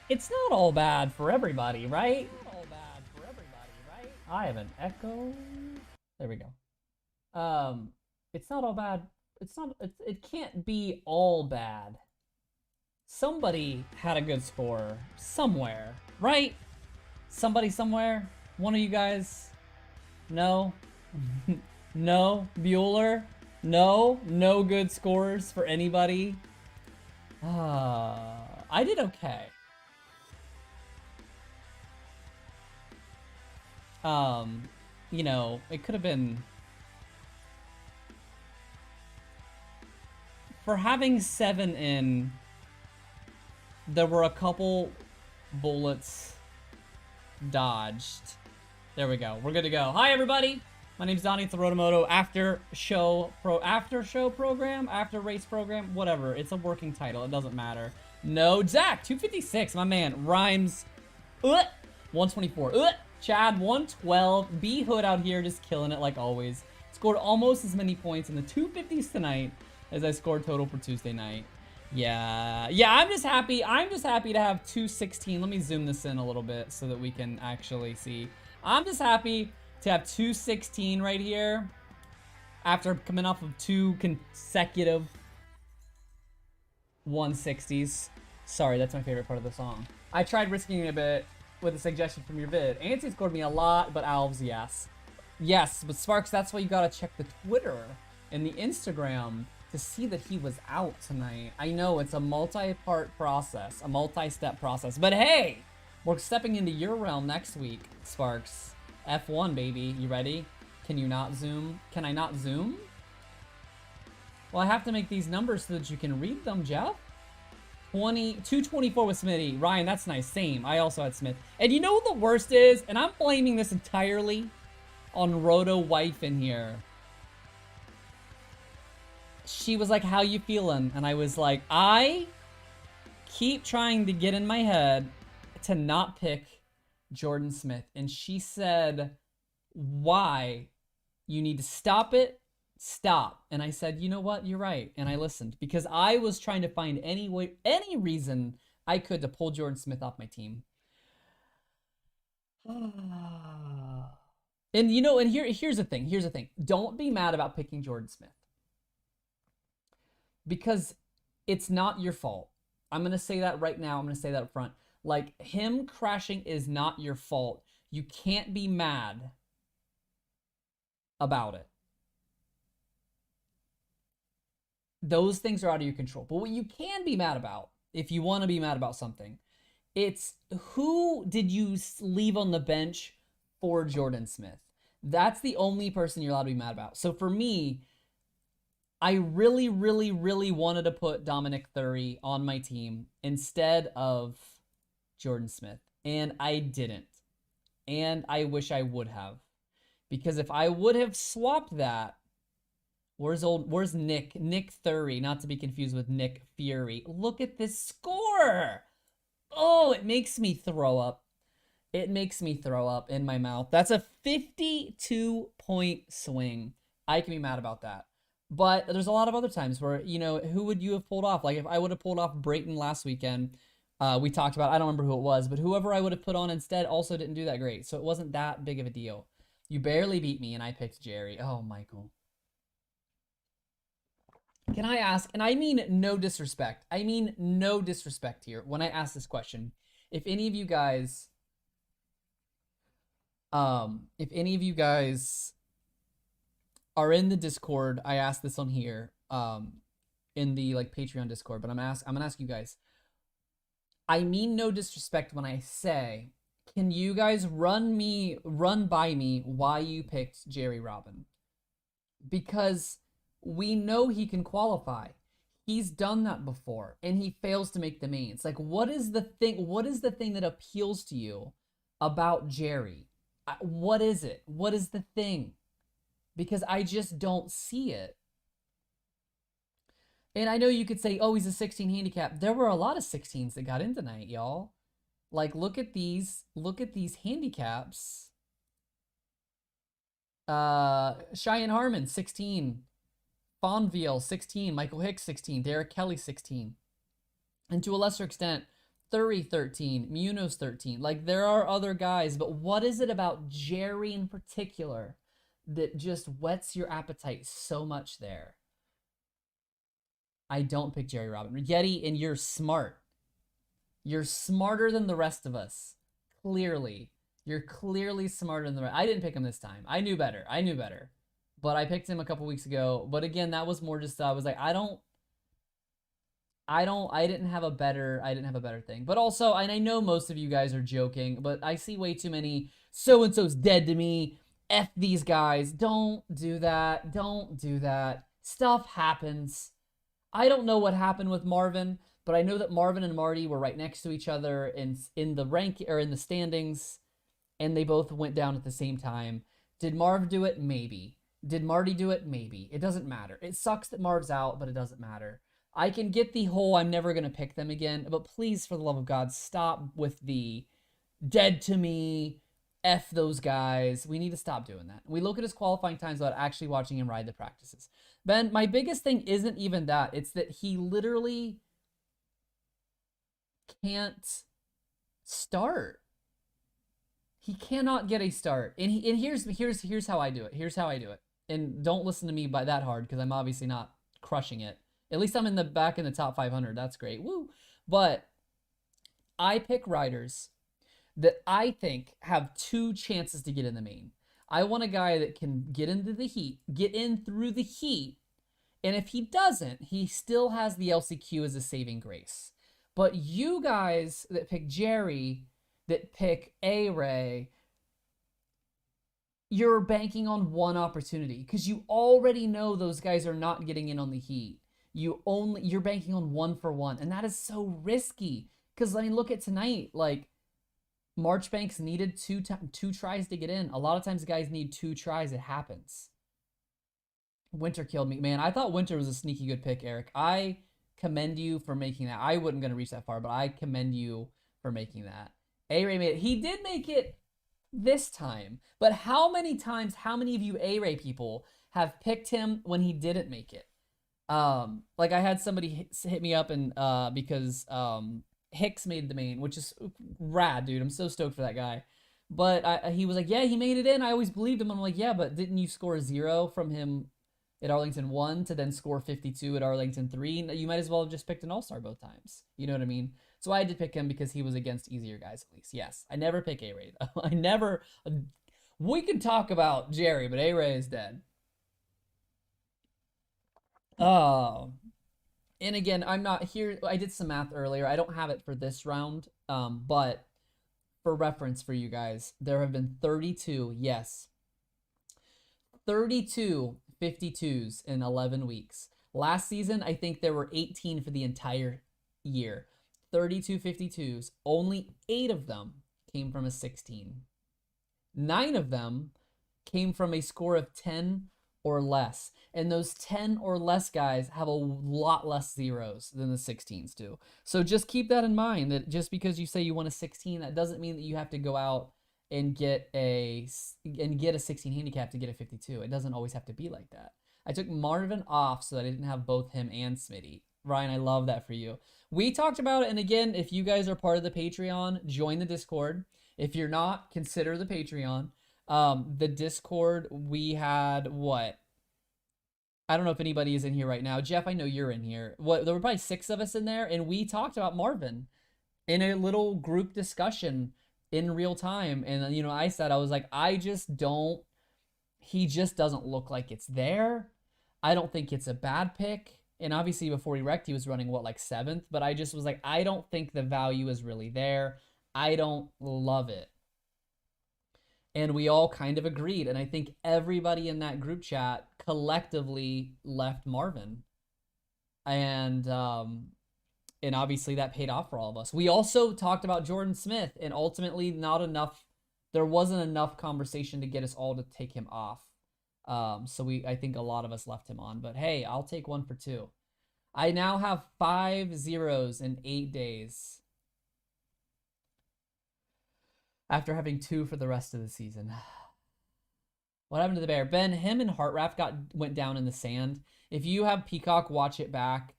It's not all bad for everybody, right? Not all bad for everybody, right? I have an echo. There we go. It's not all bad. It's not. It can't be all bad. Somebody had a good score somewhere, right? Somebody somewhere. One of you guys. No. No. Bueller. No. No good scores for anybody. I did okay. You know, it could have been for having 7 in. There were a couple bullets dodged. There we go. We're good to go. Hi everybody. My name's Donnie. It's the RotoMoto after show program, after race program, whatever. It's a working title. It doesn't matter. No, Zach 256. My man rhymes. 124. Chad 112. B Hood out here just killing it like always. Scored almost as many points in the 250s tonight as I scored total for Tuesday night. Yeah, I'm just happy. I'm just happy to have 216. Let me zoom this in a little bit so that we can actually see. I'm just happy to have 216 right here after coming off of 2 consecutive 160s. Sorry, that's my favorite part of the song. I tried risking it a bit with a suggestion from your vid. Antsy scored me a lot, but Alves, yes. Yes, but Sparks, that's why you gotta check the Twitter and the Instagram to see that he was out tonight. I know it's a multi-part process, a multi-step process, but hey, we're stepping into your realm next week, Sparks. F1, baby. You ready? Can you not zoom? Can I not zoom? Well, I have to make these numbers so that you can read them, Jeff. 224 with Smitty. Ryan, that's nice. Same. I also had Smith. And you know what the worst is? And I'm blaming this entirely on Roto Wife in here. She was like, how you feeling? And I was like, I keep trying to get in my head to not pick Jordan Smith. And she said, why? You need to stop it. Stop. And I said, you know what? You're right. And I listened because I was trying to find any reason I could to pull Jordan Smith off my team. And you know, and here's the thing. Here's the thing. Don't be mad about picking Jordan Smith. Because it's not your fault. I'm going to say that right now. I'm going to say that up front. Like, him crashing is not your fault. You can't be mad about it. Those things are out of your control. But what you can be mad about, if you want to be mad about something, it's who did you leave on the bench for Jordan Smith? That's the only person you're allowed to be mad about. So for me, I really, really, really wanted to put Dominic Thury on my team instead of Jordan Smith. And I didn't. And I wish I would have. Because if I would have swapped that, where's Nick? Nick Thury, not to be confused with Nick Fury. Look at this score! Oh, it makes me throw up. It makes me throw up in my mouth. That's a 52-point swing. I can be mad about that. But there's a lot of other times where, you know, who would you have pulled off? Like, if I would have pulled off Brayton last weekend, we talked about, I don't remember who it was, but whoever I would have put on instead also didn't do that great. So it wasn't that big of a deal. You barely beat me, and I picked Jerry. Oh, Michael. Can I ask, and I mean no disrespect. I mean no disrespect here when I ask this question. If any of you guys, are in the Discord, I asked this on here, in the like Patreon Discord, but I'm gonna ask you guys. I mean no disrespect when I say, can you guys run by me why you picked Jerry Robin? Because we know he can qualify. He's done that before, and he fails to make the mains. Like, what is the thing? What is the thing that appeals to you about Jerry? What is it? What is the thing? Because I just don't see it. And I know you could say, oh, he's a 16 handicap. There were a lot of 16s that got in tonight, y'all. Like, look at these handicaps. Cheyenne Harmon, 16. Fonville, 16. Michael Hicks, 16. Derek Kelly, 16. And to a lesser extent, Thury 13, Munoz 13. Like, there are other guys, but what is it about Jerry in particular that just whets your appetite so much there? I don't pick Jerry Robin. Yeti, and you're smart. You're smarter than the rest of us. Clearly. You're clearly smarter than the rest. I didn't pick him this time. I knew better. I knew better. But I picked him a couple weeks ago. But again, that was more just I was like, I didn't have a better thing. But also, and I know most of you guys are joking, but I see way too many so and so's dead to me. F these guys. Don't do that. Don't do that. Stuff happens. I don't know what happened with Marvin, but I know that Marvin and Marty were right next to each other in the rank or in the standings, and they both went down at the same time. Did Marv do it? Maybe. Did Marty do it? Maybe. It doesn't matter. It sucks that Marv's out, but it doesn't matter. I can get the whole I'm never going to pick them again, but please, for the love of God, stop with the dead to me, F those guys. We need to stop doing that. We look at his qualifying times without actually watching him ride the practices. Ben, my biggest thing isn't even that. It's that he literally can't start. He cannot get a start. And here's how I do it. Here's how I do it. And don't listen to me by that hard because I'm obviously not crushing it. At least I'm in the top 500. That's great. Woo. But I pick riders that I think have 2 chances to get in the main. I want a guy that can get into the heat, get in through the heat, and if he doesn't, he still has the LCQ as a saving grace. But you guys that pick Jerry, that pick A-Ray, you're banking on one opportunity because you already know those guys are not getting in on the heat. You're banking on 1 for 1, and that is so risky. Because I mean, look at tonight. Like, Marchbanks needed two tries to get in. A lot of times, guys need 2 tries. It happens. Winter killed me, man. I thought Winter was a sneaky good pick, Eric. I commend you for making that. I wasn't gonna reach that far, but I commend you for making that. A-Ray made it. He did make it this time, but how many times? How many of you A-Ray people have picked him when he didn't make it? Like I had somebody hit me up and because Hicks made the main, which is rad, dude. I'm so stoked for that guy. But he was like, yeah, he made it in. I always believed him. I'm like, yeah, but didn't you score 0 from him at Arlington 1 to then score 52 at Arlington 3? You might as well have just picked an all-star both times. You know what I mean? So I had to pick him because he was against easier guys at least. Yes, I never pick A-Ray though. I never. We can talk about Jerry, but A-Ray is dead. Oh. And again, I'm not here. I did some math earlier. I don't have it for this round. But for reference for you guys, there have been 32, yes, 32 52s in 11 weeks. Last season, I think there were 18 for the entire year. 32 52s. Only 8 of them came from a 16. 9 of them came from a score of 10 or less. And those 10 or less guys have a lot less zeros than the 16s do. So just keep that in mind, that just because you say you want a 16, that doesn't mean that you have to go out and get a 16 handicap to get a 52. It doesn't always have to be like that. I took Marvin off so that I didn't have both him and Smitty. Ryan, I love that for you. We talked about it, and again, if you guys are part of the Patreon, join the Discord. If you're not, consider the Patreon. The Discord, we had what? I don't know if anybody is in here right now. Jeff, I know you're in here. There were probably 6 of us in there, and we talked about Marvin in a little group discussion in real time. And, you know, I said, I was like, he just doesn't look like it's there. I don't think it's a bad pick. And obviously before he wrecked, he was running, what, like 7th? But I just was like, I don't think the value is really there. I don't love it. And we all kind of agreed. And I think everybody in that group chat collectively left Marvin. And obviously that paid off for all of us. We also talked about Jordan Smith, and ultimately there wasn't enough conversation to get us all to take him off. So I think a lot of us left him on, but hey, I'll take 1 for 2. I now have 5 zeros in 8 days after having 2 for the rest of the season. What happened to the bear? Ben, him and Heartraft went down in the sand. If you have Peacock, watch it back.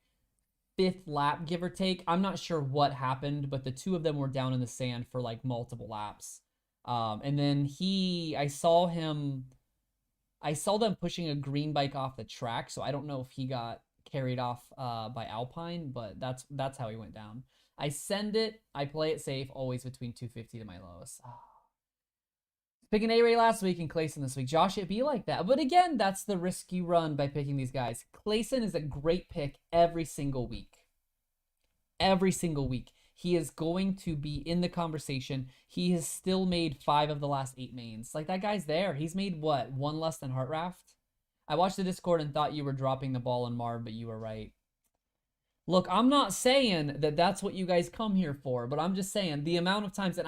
fifth lap, give or take. I'm not sure what happened, but the two of them were down in the sand for like multiple laps. And then I saw them pushing a green bike off the track, so I don't know if he got carried off by Alpine, but that's how he went down. I send it, I play it safe, always between 250 to my lowest. Oh. Picking A-Ray last week and Clayson this week. Josh, it be like that. But again, that's the risk you run by picking these guys. Clayson is a great pick every single week. Every single week. He is going to be in the conversation. He has still made 5 of the last 8 mains. Like, that guy's there. He's made, what, 1 less than Heartraft? I watched the Discord and thought you were dropping the ball on Marv, but you were right. Look, I'm not saying that that's what you guys come here for, but I'm just saying the amount of times, and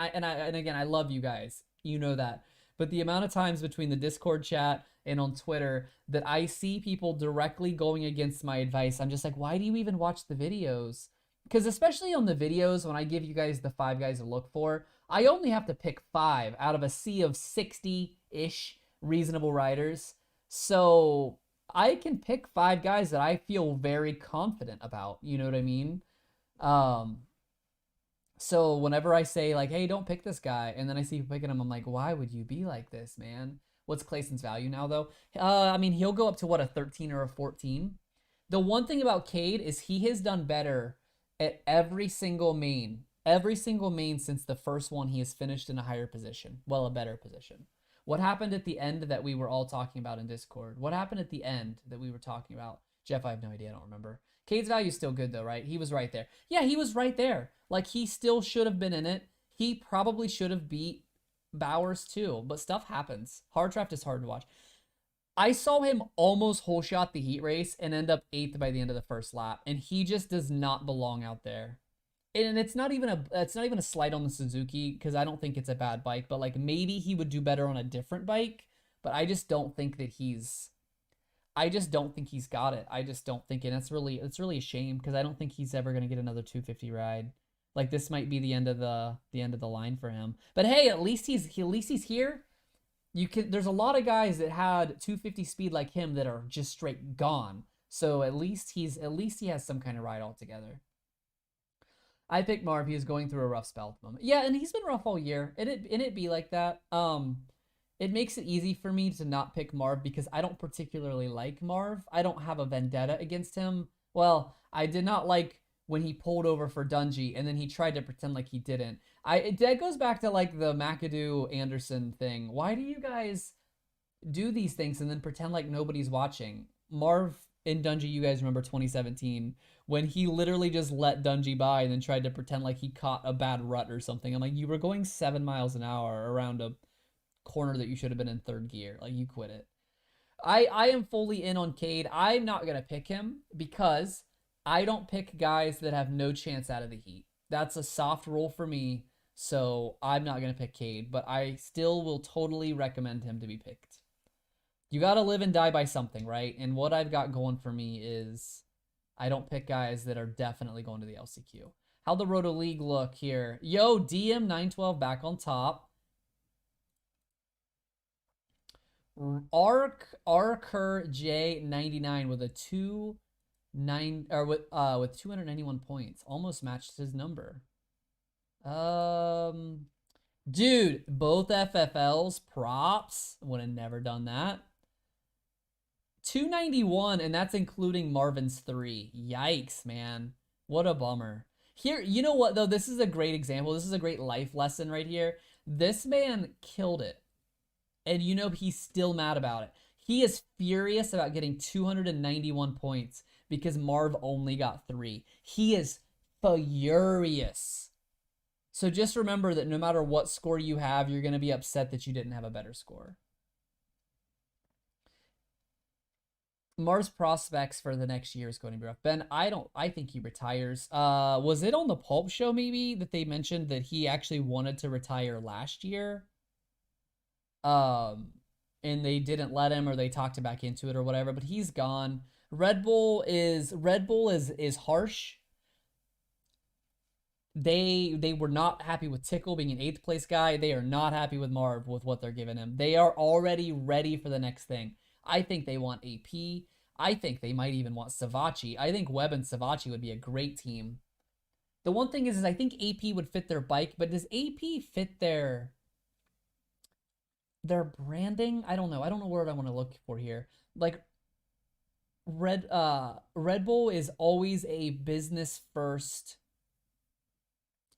again, I love you guys. You know that. But the amount of times between the Discord chat and on Twitter that I see people directly going against my advice, I'm just like, why do you even watch the videos? Because especially on the videos, when I give you guys the 5 guys to look for, I only have to pick 5 out of a sea of 60-ish reasonable riders. So I can pick 5 guys that I feel very confident about. You know what I mean? So whenever I say, like, hey, don't pick this guy, and then I see people picking him, I'm like, why would you be like this, man? What's Clayson's value now, though? I mean, he'll go up to, what, a 13 or a 14? The one thing about Cade is he has done better at every single main. Every single main since the first one, he has finished in a higher position. Well, a better position. What happened at the end that we were all talking about in Discord? What happened at the end that we were talking about? Jeff, I have no idea. I don't remember. Cade's value is still good, though, right? He was right there. Yeah, he was right there. Like, he still should have been in it. He probably should have beat Bowers, too. But stuff happens. Hardcraft is hard to watch. I saw him almost whole shot the heat race and end up 8th by the end of the first lap. And he just does not belong out there. And it's not even a slight on the Suzuki, because I don't think it's a bad bike. But, like, maybe he would do better on a different bike. But I just don't think that he's... I just don't think he's got it. I just don't think, and it's really a shame, because I don't think he's ever going to get another 250 ride. Like, this might be the end of the line for him. But hey, at least he's here. There's a lot of guys that had 250 speed like him that are just straight gone. So at least he has some kind of ride altogether. I picked Marv. He is going through a rough spell at the moment. Yeah, and he's been rough all year. And it be like that. It makes it easy for me to not pick Marv because I don't particularly like Marv. I don't have a vendetta against him. Well, I did not like when he pulled over for Dungey and then he tried to pretend like he didn't. That goes back to like the McAdoo Anderson thing. Why do you guys do these things and then pretend like nobody's watching? Marv and Dungey, you guys remember 2017 when he literally just let Dungey by and then tried to pretend like he caught a bad rut or something. I'm like, you were going 7 miles an hour around a corner that you should have been in 3rd gear. Like, you quit it. I am fully in on Cade. I'm not going to pick him because I don't pick guys that have no chance out of the heat. That's a soft rule for me, so I'm not going to pick Cade, but I still will totally recommend him to be picked. You got to live and die by something, right? And what I've got going for me is I don't pick guys that are definitely going to the LCQ. How'd the Roto League look here? Yo, DM912 back on top. Arker J99 with a 291 points, almost matched his number. Dude, both FFLs, props. Would have never done that. 291, and that's including Marvin's 3. Yikes, man. What a bummer. Here, you know what, though? This is a great example. This is a great life lesson right here. This man killed it. And you know he's still mad about it. He is furious about getting 291 points because Marv only got 3. He is furious. So just remember that no matter what score you have, you're going to be upset that you didn't have a better score. Marv's prospects for the next year is going to be rough. Ben, I think he retires. Was it on the Pulp Show maybe that they mentioned that he actually wanted to retire last year? And they didn't let him, or they talked him back into it or whatever, but he's gone. Red Bull is harsh. They were not happy with Tickle being an 8th place guy. They are not happy with Marv with what they're giving him. They are already ready for the next thing. I think they want AP. I think they might even want Savachi. I think Webb and Savachi would be a great team. The one thing is I think AP would fit their bike, but does AP fit their branding? I don't know. I don't know what I want to look for here. Like Red Bull is always a business first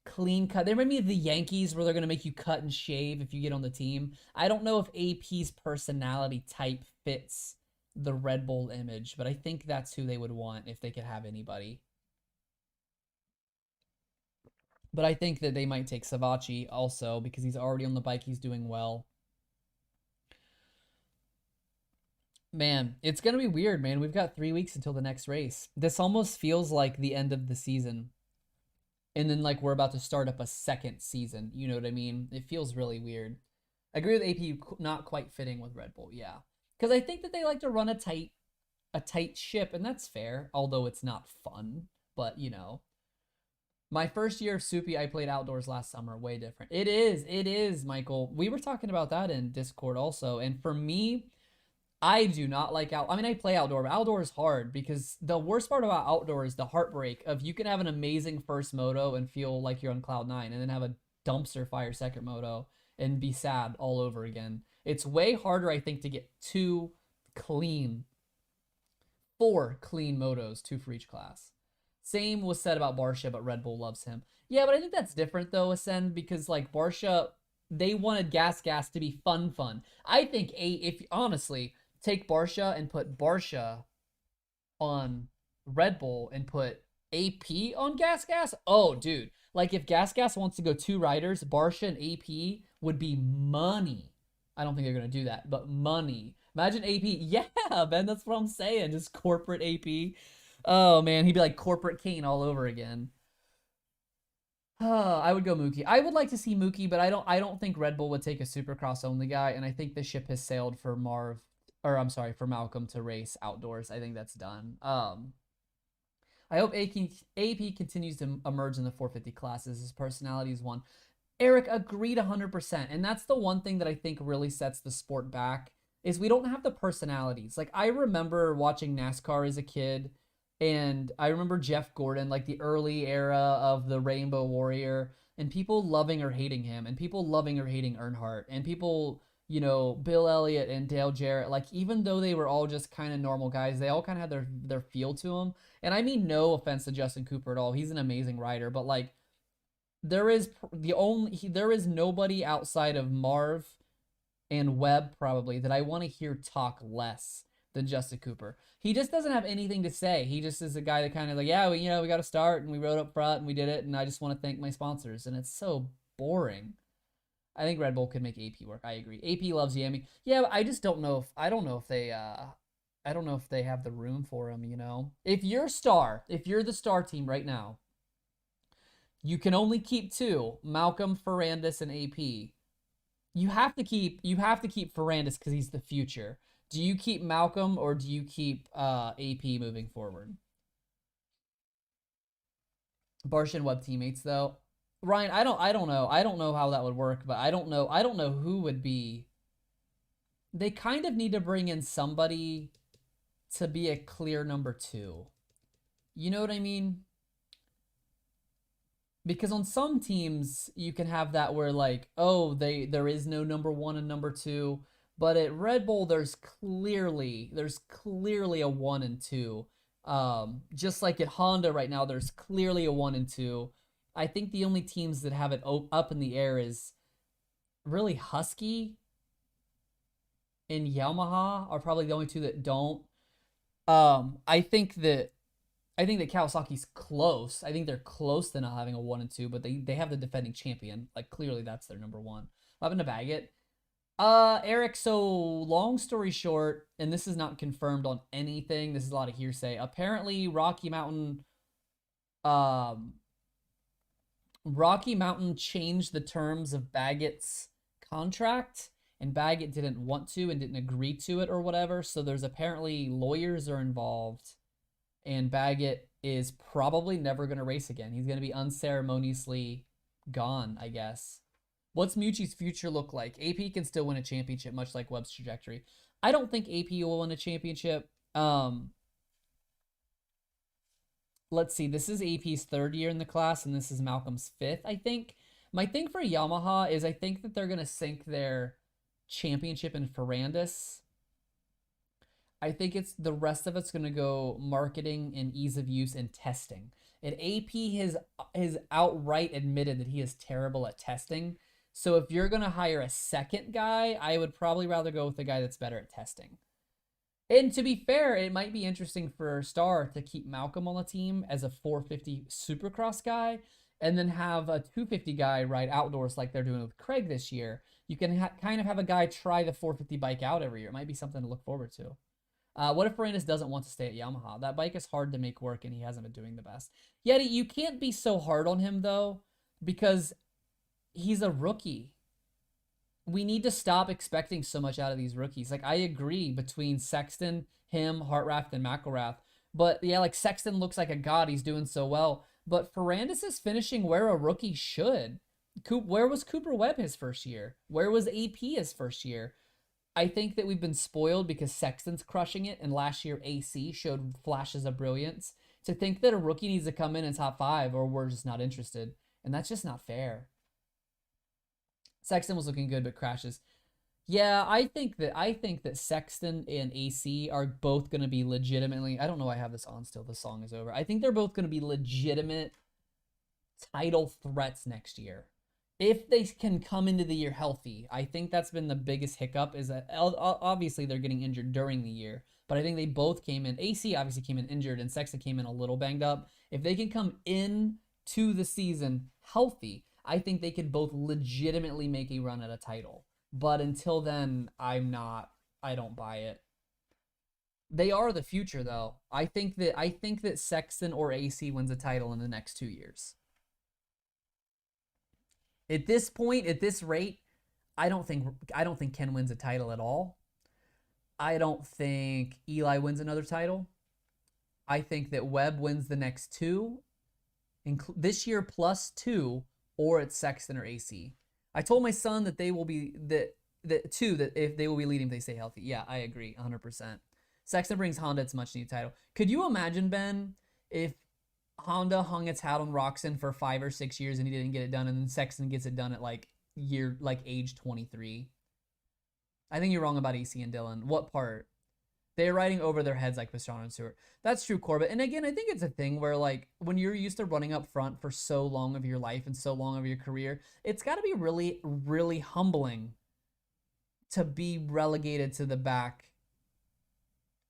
clean cut. They remind me of the Yankees where they're gonna make you cut and shave if you get on the team. I don't know if AP's personality type fits the Red Bull image, but I think that's who they would want if they could have anybody. But I think that they might take Savachi also because he's already on the bike. He's doing well. Man, it's going to be weird, man. We've got 3 weeks until the next race. This almost feels like the end of the season. And then, like, we're about to start up a second season. You know what I mean? It feels really weird. I agree with AP not quite fitting with Red Bull, yeah. Because I think that they like to run a tight ship, and that's fair, although it's not fun. But, you know. My first year of Soupy, I played outdoors last summer. Way different. It is, Michael. We were talking about that in Discord also. And for me, I do not like out. I mean, I play outdoor, but outdoor is hard because the worst part about outdoor is the heartbreak of you can have an amazing first moto and feel like you're on cloud nine, and then have a dumpster fire second moto and be sad all over again. It's way harder, I think, to get clean, four clean motos, two for each class. Same was said about Barsha, but Red Bull loves him. Yeah, but I think that's different though, Ascend, because like Barsha, they wanted Gas to be fun. I think if honestly take Barsha and put Barsha on Red Bull and put AP on Gas. Oh, dude. Like if Gas wants to go two riders, Barsha and AP would be money. I don't think they're gonna do that, but money. Imagine AP. Yeah, Ben, that's what I'm saying. Just corporate AP. Oh man, he'd be like corporate Kane all over again. I would go Mookie. I would like to see Mookie, but I don't think Red Bull would take a Supercross only guy, and I think the ship has sailed for for Malcolm to race outdoors. I think that's done. I hope AP continues to emerge in the 450 classes. His personality is one. Eric agreed 100%, and that's the one thing that I think really sets the sport back is we don't have the personalities. Like I remember watching NASCAR as a kid, and I remember Jeff Gordon, like the early era of the Rainbow Warrior, and people loving or hating him, and people loving or hating Earnhardt, and people, Bill Elliott and Dale Jarrett, like even though they were all just kind of normal guys, they all kind of had their feel to them. And I mean no offense to Justin Cooper at all. He's an amazing rider, but like there is nobody outside of Marv and Webb probably that I want to hear talk less than Justin Cooper. He just doesn't have anything to say. He just is a guy that kind of like, yeah, we got to start and we rode up front and we did it and I just want to thank my sponsors, and it's so boring. I think Red Bull could make AP work. I agree. AP loves Yami. Yeah, but I don't know if they have the room for him, If you're the star team right now, you can only keep two, Malcolm, Ferrandis, and AP. You have to keep Ferrandis because he's the future. Do you keep Malcolm or do you keep AP moving forward? Barsha and Webb teammates though. Ryan, I don't know. I don't know how that would work, but I don't know who would be. They kind of need to bring in somebody to be a clear number two. You know what I mean? Because on some teams you can have that where like, oh, there is no number one and number two, but at Red Bull there's clearly a one and two. Just like at Honda right now, there's clearly a one and two. I think the only teams that have it up in the air is really Husky and Yamaha are probably the only two that don't. I think that Kawasaki's close. I think they're close to not having a one and two, but they have the defending champion. Like clearly that's their number one. Having to bag it. Eric, so long story short, and this is not confirmed on anything, this is a lot of hearsay. Apparently um Rocky Mountain changed the terms of Baggett's contract, and Baggett didn't want to and didn't agree to it or whatever. So there's apparently lawyers are involved, and Baggett is probably never going to race again. He's going to be unceremoniously gone, I guess. What's Mucci's future look like? AP can still win a championship, much like Webb's trajectory. I don't think AP will win a championship. Um, let's see. This is AP's third year in the class, and this is Malcolm's fifth, I think. My thing for Yamaha is I think that they're gonna sink their championship in Ferrandis. I think it's the rest of it's gonna go marketing and ease of use and testing. And AP has outright admitted that he is terrible at testing. So if you're gonna hire a second guy, I would probably rather go with the guy that's better at testing. And to be fair, it might be interesting for Star to keep Malcolm on the team as a 450 Supercross guy, and then have a 250 guy ride outdoors like they're doing with Craig this year. You can kind of have a guy try the 450 bike out every year. It might be something to look forward to. What if Ferrandis doesn't want to stay at Yamaha? That bike is hard to make work, and he hasn't been doing the best. Yet you can't be so hard on him though, because he's a rookie. We need to stop expecting so much out of these rookies. Like, I agree between Sexton, him, Hartraft, and McElrath. But yeah, like Sexton looks like a god. He's doing so well. But Ferrandis is finishing where a rookie should. Where was Cooper Webb his first year? Where was AP his first year? I think that we've been spoiled because Sexton's crushing it, and last year AC showed flashes of brilliance. To think that a rookie needs to come in top 5, or we're just not interested. And that's just not fair. Sexton was looking good, but crashes. Yeah, I think that Sexton and AC are both going to be legitimately. I don't know why I have this on still. The song is over. I think they're both going to be legitimate title threats next year, if they can come into the year healthy. I think that's been the biggest hiccup. Is that obviously they're getting injured during the year, but I think they both came in. AC obviously came in injured, and Sexton came in a little banged up. If they can come in to the season healthy, I think they could both legitimately make a run at a title. But until then, I don't buy it. They are the future though. I think that Sexton or AC wins a title in the next 2 years. At this point, at this rate, I don't think Ken wins a title at all. I don't think Eli wins another title. I think that Webb wins the next 2, this year plus 2, or it's Sexton or AC. I told my son that they will be that if they will be leading if they stay healthy. Yeah, I agree 100%. Sexton brings Honda its much needed title. Could you imagine, Ben, if Honda hung its hat on Roxon for 5 or 6 years and he didn't get it done, and then Sexton gets it done at age 23? I think you're wrong about AC and Dylan. What part? They're riding over their heads like Pastrana and Stewart. That's true, Corbett. And again, I think it's a thing where, like, when you're used to running up front for so long of your life and so long of your career, it's got to be really, really humbling to be relegated to the back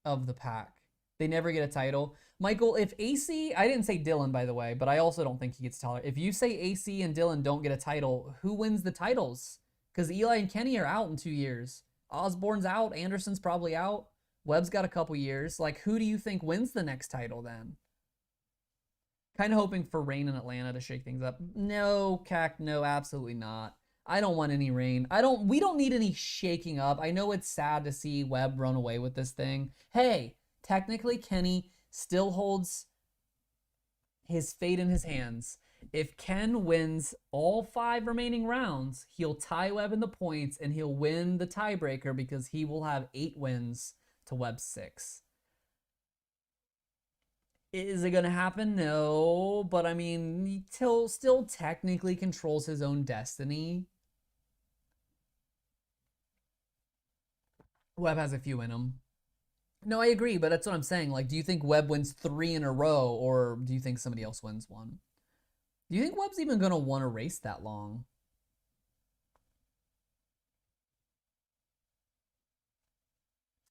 of the pack. They never get a title. Michael, if AC, I didn't say Dylan, by the way, but I also don't think he gets taller. If you say AC and Dylan don't get a title, who wins the titles? Because Eli and Kenny are out in 2 years. Osborne's out. Anderson's probably out. Webb's got a couple years. Like, who do you think wins the next title then? Kind of hoping for rain in Atlanta to shake things up. No, CAC, no, absolutely not. I don't want any rain. We don't need any shaking up. I know it's sad to see Webb run away with this thing. Hey, technically Kenny still holds his fate in his hands. If Ken wins all 5 remaining rounds, he'll tie Webb in the points, and he'll win the tiebreaker because he will have 8 wins to Webb's 6. Is it going to happen? No, but I mean, he still technically controls his own destiny. Webb has a few in him. No, I agree, but that's what I'm saying. Like, do you think Webb wins 3 in a row, or do you think somebody else wins 1? Do you think Webb's even going to want to race that long?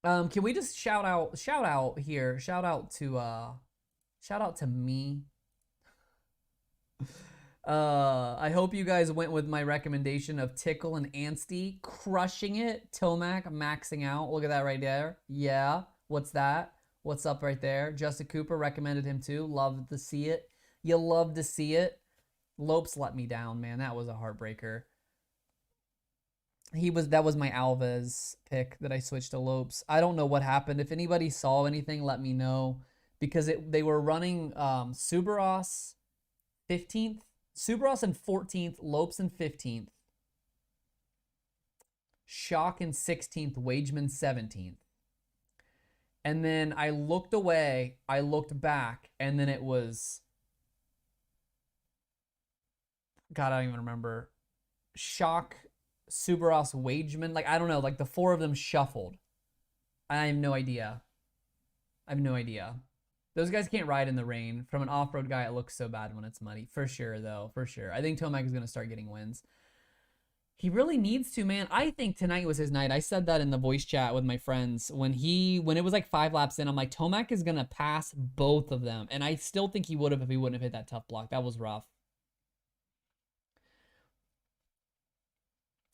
Can we just shout out here? Shout out to me. I hope you guys went with my recommendation of Tickle and Ansty crushing it. Tomac maxing out. Look at that right there. Yeah. What's that? What's up right there? Justin Cooper recommended him too. Love to see it. You love to see it. Lopes let me down, man. That was a heartbreaker. That was my Alves pick that I switched to Lopes. I don't know what happened. If anybody saw anything, let me know, because they were running Subaros 15th, Subaros in 14th, Lopes in 15th, Shock in 16th, Wageman 17th. And then I looked away, I looked back, and then it was, God, I don't even remember. Shock, Subaros, Wageman. Like, I don't know. Like, the four of them shuffled. I have no idea. I have no idea. Those guys can't ride in the rain. From an off-road guy, it looks so bad when it's muddy. For sure, though. For sure. I think Tomac is going to start getting wins. He really needs to, man. I think tonight was his night. I said that in the voice chat with my friends. When it was like 5 laps in, I'm like, Tomac is going to pass both of them. And I still think he would have if he wouldn't have hit that tough block. That was rough.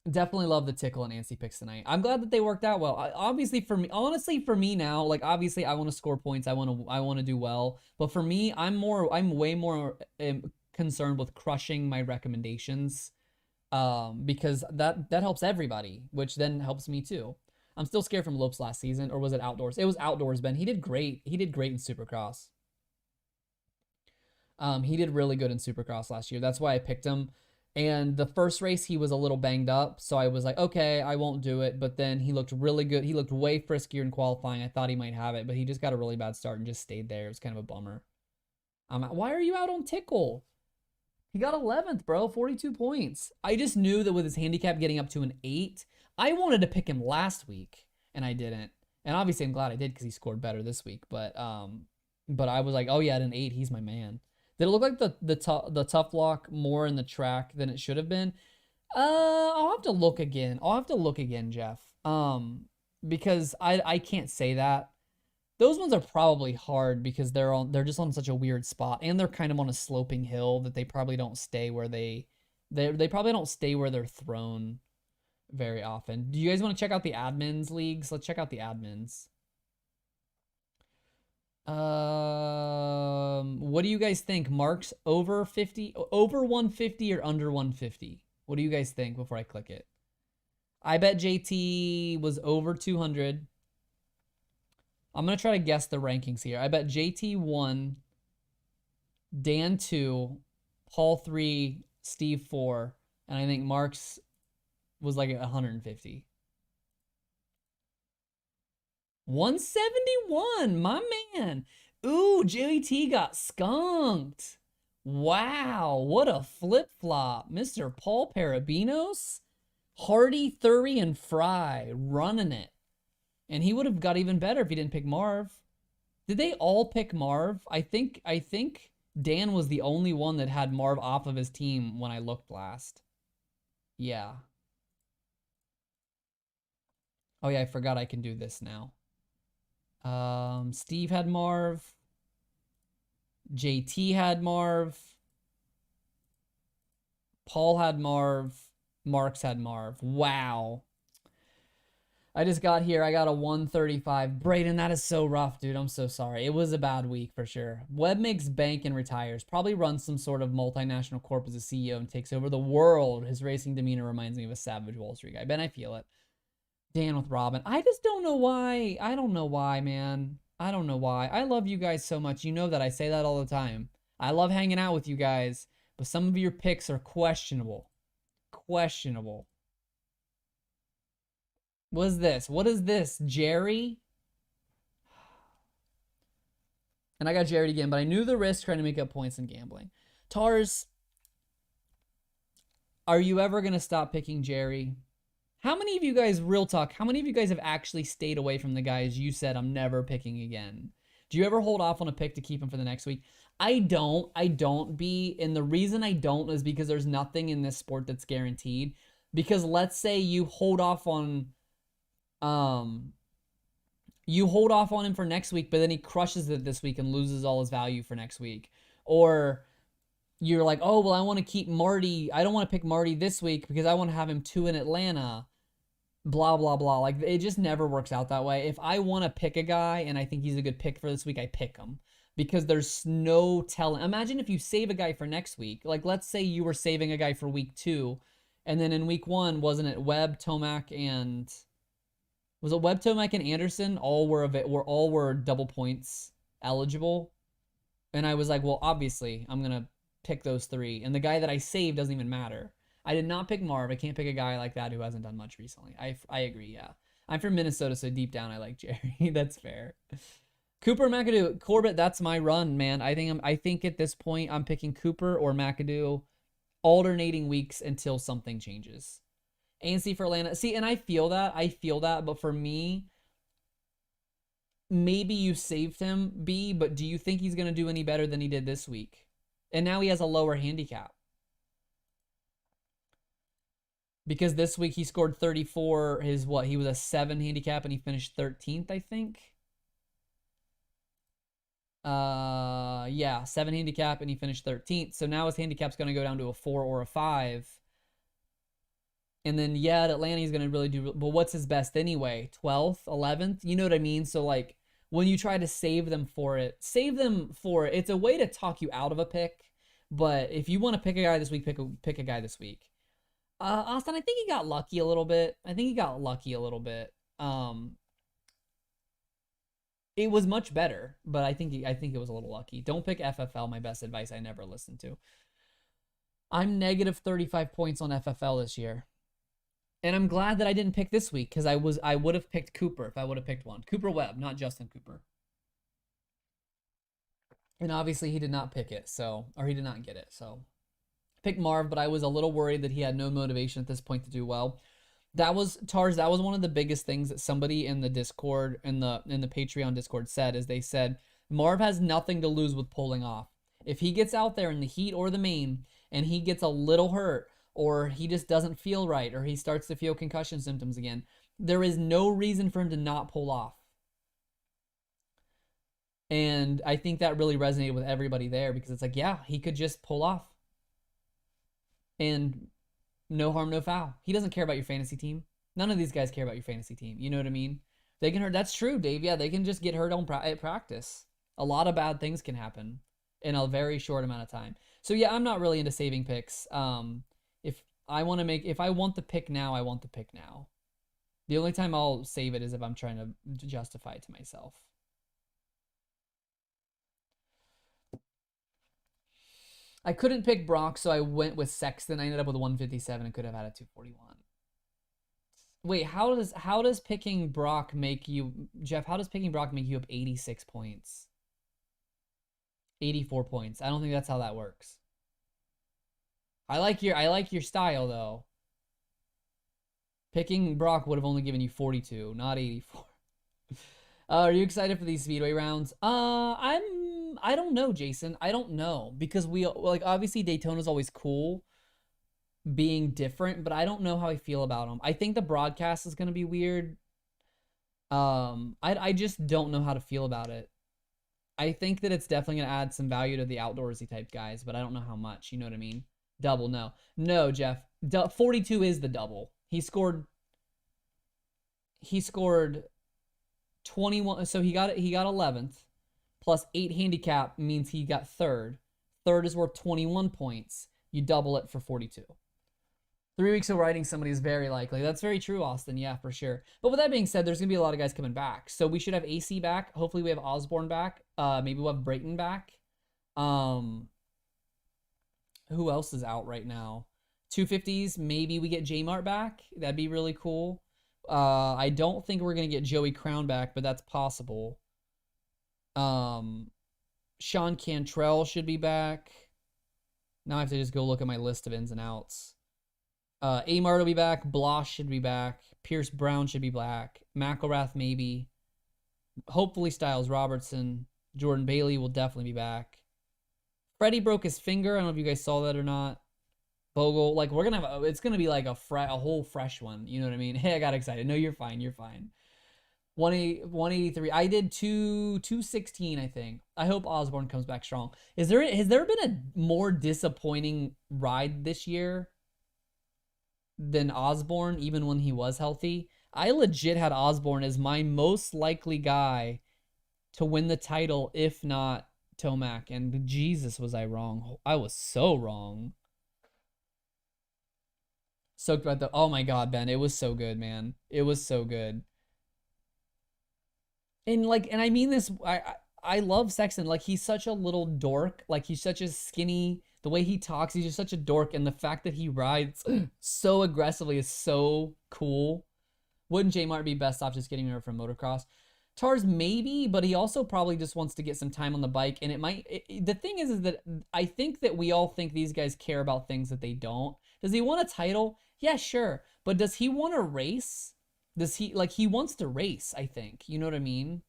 Definitely love the Tickle and Nancy picks tonight. I'm glad that they worked out well. Obviously, for me, honestly, for me now, like obviously, I want to score points. I want to do well. But for me, I'm way more concerned with crushing my recommendations, because that helps everybody, which then helps me too. I'm still scared from Lopes last season, or was it outdoors? It was outdoors, Ben. He did great. He did great in Supercross. He did really good in Supercross last year. That's why I picked him. And the first race, he was a little banged up. So I was like, okay, I won't do it. But then he looked really good. He looked way friskier in qualifying. I thought he might have it, but he just got a really bad start and just stayed there. It was kind of a bummer. Why are you out on Tickle? He got 11th, bro. 42 points. I just knew that with his handicap getting up to an 8, I wanted to pick him last week, and I didn't. And obviously, I'm glad I did because he scored better this week. But I was like, oh yeah, at an 8, he's my man. Did it look like the tough block more in the track than it should have been? I'll have to look again. Jeff. Because I can't say that. Those ones are probably hard because they're just on such a weird spot, and they're kind of on a sloping hill that they probably don't stay where they probably don't stay where they're thrown very often. Do you guys want to check out the admins leagues? Let's check out the admins. What do you guys think? Marks over 50, over 150 or under 150? What do you guys think before I click it? I bet JT was over 200. I'm going to try to guess the rankings here. I bet JT 1, Dan 2, Paul 3, Steve 4, and I think Marks was like 150. 171, my man. Ooh, JT got skunked. Wow, what a flip-flop. Mr. Paul Parabinos, Hardy, Thury, and Fry running it. And he would have got even better if he didn't pick Marv. Did they all pick Marv? I think Dan was the only one that had Marv off of his team when I looked last. Yeah. Oh yeah, I forgot I can do this now. Steve had Marv. JT had Marv. Paul had Marv. Marks had Marv. Wow. I just got here. I got a 135. Braden, that is so rough, dude. I'm so sorry. It was a bad week for sure. Webb makes bank and retires. Probably runs some sort of multinational corp as a CEO and takes over the world. His racing demeanor reminds me of a savage Wall Street guy. Ben, I feel it. Dan with Robin. I just don't know why. I don't know why, man. I don't know why. I love you guys so much. You know that. I say that all the time. I love hanging out with you guys, but some of your picks are questionable. Questionable. What is this? What is this? Jerry? And I got Jared again, but I knew the risk trying to make up points in gambling. Tars, are you ever going to stop picking Jerry? How many of you guys, real talk, how many of you guys have actually stayed away from the guys you said I'm never picking again? Do you ever hold off on a pick to keep him for the next week? I don't, and the reason I don't is because there's nothing in this sport that's guaranteed. Because let's say you hold off on him for next week, but then he crushes it this week and loses all his value for next week. Or you're like, oh, well, I want to keep Marty. I don't want to pick Marty this week because I want to have him 2 in Atlanta. Blah, blah, blah. Like, it just never works out that way. If I want to pick a guy and I think he's a good pick for this week, I pick him. Because there's no telling. Imagine if you save a guy for next week. Like, let's say you were saving a guy for week 2. And then in week 1, wasn't it Webb, Tomac, and... Was it Webb, Tomac, and Anderson? All were double points eligible. And I was like, well, obviously, I'm going to pick those 3. And the guy that I saved doesn't even matter. I did not pick Marv. I can't pick a guy like that who hasn't done much recently. I agree, yeah. I'm from Minnesota, so deep down I like Jerry. That's fair. Cooper McAdoo, Corbett. That's my run, man. I think at this point I'm picking Cooper or McAdoo, alternating weeks until something changes. ANC for Atlanta. See, and I feel that. But for me, maybe you saved him, B, but do you think he's going to do any better than he did this week? And now he has a lower handicap. Because this week he scored 34. He was a 7 handicap and he finished 13th, I think. Yeah, 7 handicap and he finished 13th. So now his handicap's going to go down to a 4 or a 5. And then, yeah, at Atlanta, he's going to really do... But what's his best anyway? 12th? 11th? You know what I mean? So, like, when you try to save them for it, it's a way to talk you out of a pick. But if you want to pick a guy this week, pick a guy this week. Austin, I think he got lucky a little bit. It was much better, but I think it was a little lucky. Don't pick FFL, my best advice I never listened to. I'm negative 35 points on FFL this year. And I'm glad that I didn't pick this week because I would have picked Cooper if I would have picked one. Cooper Webb, not Justin Cooper. And obviously he did not pick it, or he did not get it. So picked Marv, but I was a little worried that he had no motivation at this point to do well. That was one of the biggest things that somebody in the Discord, in the Patreon Discord said, is they said Marv has nothing to lose with pulling off. If he gets out there in the heat or the main and he gets a little hurt, or he just doesn't feel right, or he starts to feel concussion symptoms again, there is no reason for him to not pull off. And I think that really resonated with everybody there because it's like, yeah, he could just pull off. And no harm, no foul. He doesn't care about your fantasy team. None of these guys care about your fantasy team. You know what I mean? They can hurt. That's true, Dave. Yeah, they can just get hurt at practice. A lot of bad things can happen in a very short amount of time. So yeah, I'm not really into saving picks. If I want the pick now, I want the pick now. The only time I'll save it is if I'm trying to justify it to myself. I couldn't pick Brock, so I went with Sexton. I ended up with 157 and could have had a 241. Wait, how does picking Brock make you, Jeff? How does picking Brock make you up 86 points? 84 points. I don't think that's how that works. I like your style though. Picking Brock would have only given you 42, not 84. Are you excited for these speedway rounds? I don't know, Jason. I don't know because obviously Daytona's always cool being different, but I don't know how I feel about them. I think the broadcast is going to be weird. I just don't know how to feel about it. I think that it's definitely going to add some value to the outdoorsy type guys, but I don't know how much, you know what I mean? Double, no. No, Jeff. 42 is the double. He scored 21, so he got 11th. Plus 8 handicap means he got third. Third is worth 21 points. You double it for 42. 3 weeks of riding somebody is very likely. That's very true, Austin. Yeah, for sure. But with that being said, there's going to be a lot of guys coming back. So we should have AC back. Hopefully we have Osborne back. Maybe we'll have Brayton back. Who else is out right now? 250s. Maybe we get J-Mart back. That'd be really cool. I don't think we're going to get Joey Crown back, but that's possible. Sean Cantrell should be back. Now I have to just go look at my list of ins and outs. Amart will be back. Bloss should be back. Pierce Brown should be back. McElrath maybe. Hopefully Styles Robertson. Jordan Bailey will definitely be back. Freddie broke his finger. I don't know if you guys saw that or not. Bogle, like we're gonna have it's gonna be like a whole fresh one. You know what I mean? Hey, I got excited. No, you're fine. You're fine. 183. I did 216, I think. I hope Osborne comes back strong. Has there been a more disappointing ride this year than Osborne, even when he was healthy? I legit had Osborne as my most likely guy to win the title, if not Tomac. And Jesus, was I wrong. I was so wrong. Soaked about the... Oh my God, Ben. It was so good, man. It was so good. And I mean this, I love Sexton. Like, he's such a little dork. Like, he's such a skinny, the way he talks, he's just such a dork. And the fact that he rides so aggressively is so cool. Wouldn't J Mart be best off just getting rid from motocross? Tars maybe, but he also probably just wants to get some time on the bike. And it might. The thing is that I think that we all think these guys care about things that they don't. Does he want a title? Yeah, sure. But does he want to race? Does he like he wants to race? I think you know what I mean.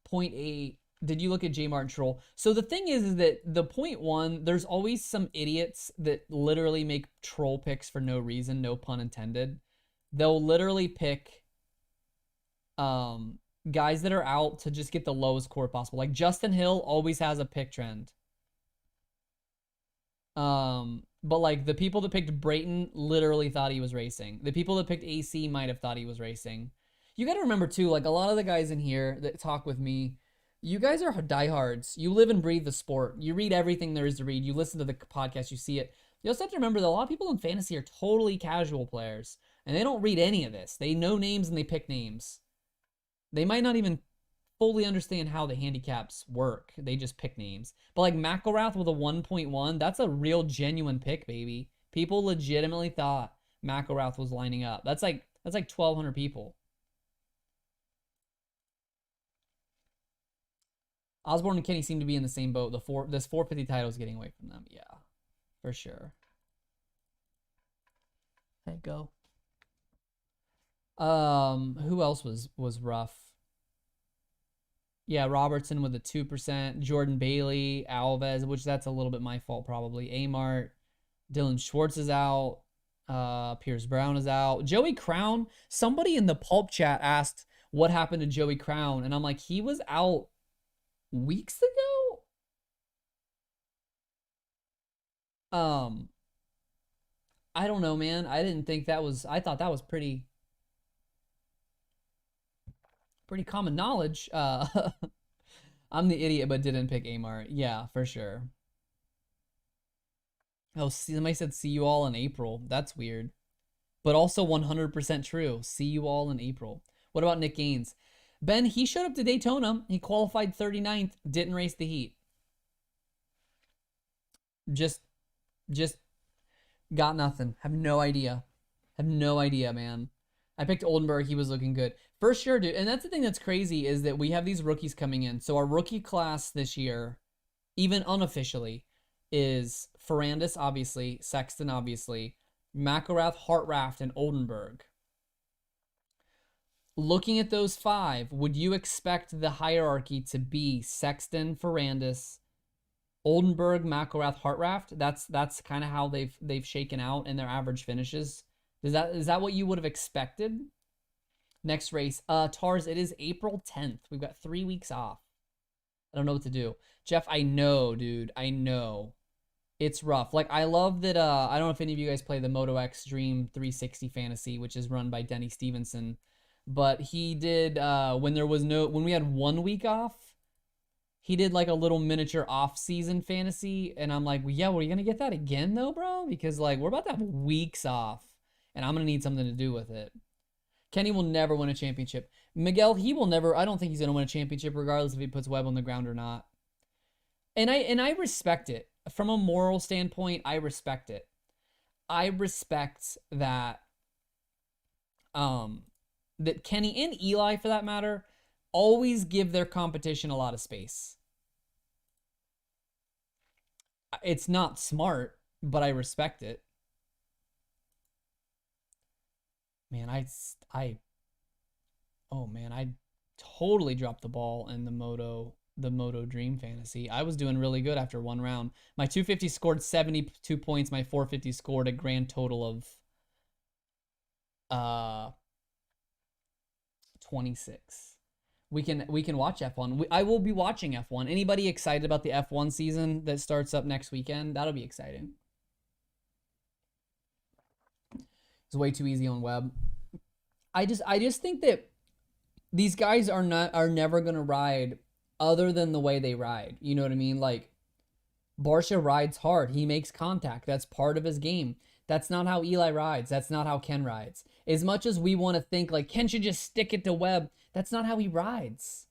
Point eight. Did you look at J Martin Troll? So the thing is that the point one, there's always some idiots that literally make troll picks for no reason, no pun intended. They'll literally pick guys that are out to just get the lowest score possible. Like Justin Hill always has a pick trend. But like the people that picked Brayton literally thought he was racing. The people that picked AC might have thought he was racing. You got to remember too, like a lot of the guys in here that talk with me, you guys are diehards. You live and breathe the sport. You read everything there is to read. You listen to the podcast. You see it. You also have to remember that a lot of people in fantasy are totally casual players, and they don't read any of this. They know names and they pick names. They might not even fully understand how the handicaps work. They just pick names. But like McElrath with a 1.1, that's a real genuine pick, baby. People legitimately thought McElrath was lining up. That's like 1,200 people. Osborne and Kenny seem to be in the same boat. This 450 title is getting away from them. Yeah, for sure. There you go. Who else was rough? Yeah, Robertson with a 2%. Jordan Bailey, Alves, which that's a little bit my fault probably. Amart, Dylan Schwartz is out. Pierce Brown is out. Joey Crown. Somebody in the pulp chat asked what happened to Joey Crown, and I'm like, he was out weeks ago. I don't know, man. I didn't think that was. I thought that was pretty common knowledge. I'm the idiot, but didn't pick Amart. Yeah, for sure. Oh, somebody said see you all in April. That's weird, but also 100% true. See you all in April. What about Nick Gaines? Ben, he showed up to Daytona. He qualified 39th, didn't race the heat. Just got nothing. Have no idea. Have no idea, man. I picked Oldenburg. He was looking good. For sure, dude. And that's the thing that's crazy is that we have these rookies coming in. So our rookie class this year, even unofficially, is Ferrandis, obviously, Sexton, obviously, McElrath, Hartraft, and Oldenburg. Looking at those five, would you expect the hierarchy to be Sexton, Ferrandis, Oldenburg, McElrath, Hartraft? That's kind of how they've shaken out in their average finishes. Is that what you would have expected? Next race, Tars. It is April 10th. We've got 3 weeks off. I don't know what to do, Jeff. I know, dude. I know. It's rough. Like I love that. I don't know if any of you guys play the Moto X Dream 360 Fantasy, which is run by Denny Stevenson. But he did when we had 1 week off, he did like a little miniature off-season fantasy, and I'm like, well, yeah, well, are you gonna get that again though, bro? Because like we're about to have weeks off, and I'm gonna need something to do with it. Kenny will never win a championship. Miguel, he will never. I don't think he's gonna win a championship, regardless if he puts Webb on the ground or not. And I respect it from a moral standpoint. I respect it. I respect that. That Kenny and Eli, for that matter, always give their competition a lot of space. It's not smart, but I respect it. Man, I totally dropped the ball in the Moto Dream Fantasy. I was doing really good after one round. My 250 scored 72 points. My 450 scored a grand total of 26. We can watch F1. I will be watching F1. Anybody excited about the F1 season that starts up next weekend? That'll be exciting. It's way too easy on Webb. I just think that these guys are never gonna ride other than the way they ride. You know what I mean? Like Barsha rides hard. He makes contact. That's part of his game. That's not how Eli rides. That's not how Ken rides. As much as we want to think like Ken should just stick it to Webb, that's not how he rides.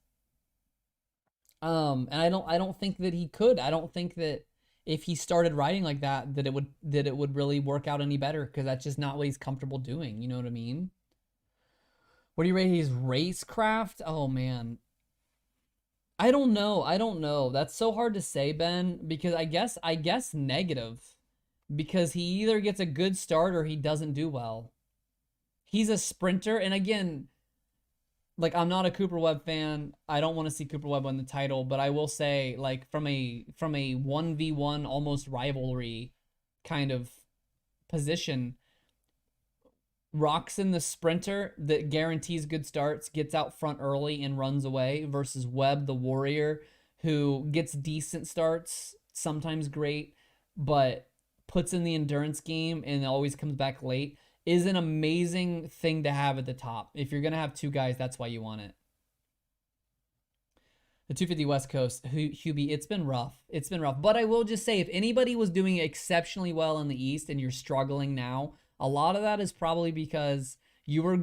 And I don't think that he could. I don't think that if he started riding like that, that it would really work out any better, because that's just not what he's comfortable doing. You know what I mean? What do you rate his racecraft? Oh man, I don't know. I don't know. That's so hard to say, Ben, because I guess negative, because he either gets a good start or he doesn't do well. He's a sprinter, and again, like, I'm not a Cooper Webb fan. I don't want to see Cooper Webb win the title, but I will say, like, from a 1v1 almost rivalry kind of position, Roczen the sprinter that guarantees good starts, gets out front early and runs away, versus Webb the warrior, who gets decent starts, sometimes great, but puts in the endurance game and always comes back late, is an amazing thing to have at the top. If you're going to have two guys, that's why you want it. The 250 West Coast, Hubie, it's been rough. It's been rough. But I will just say, if anybody was doing exceptionally well in the East and you're struggling now, a lot of that is probably because it was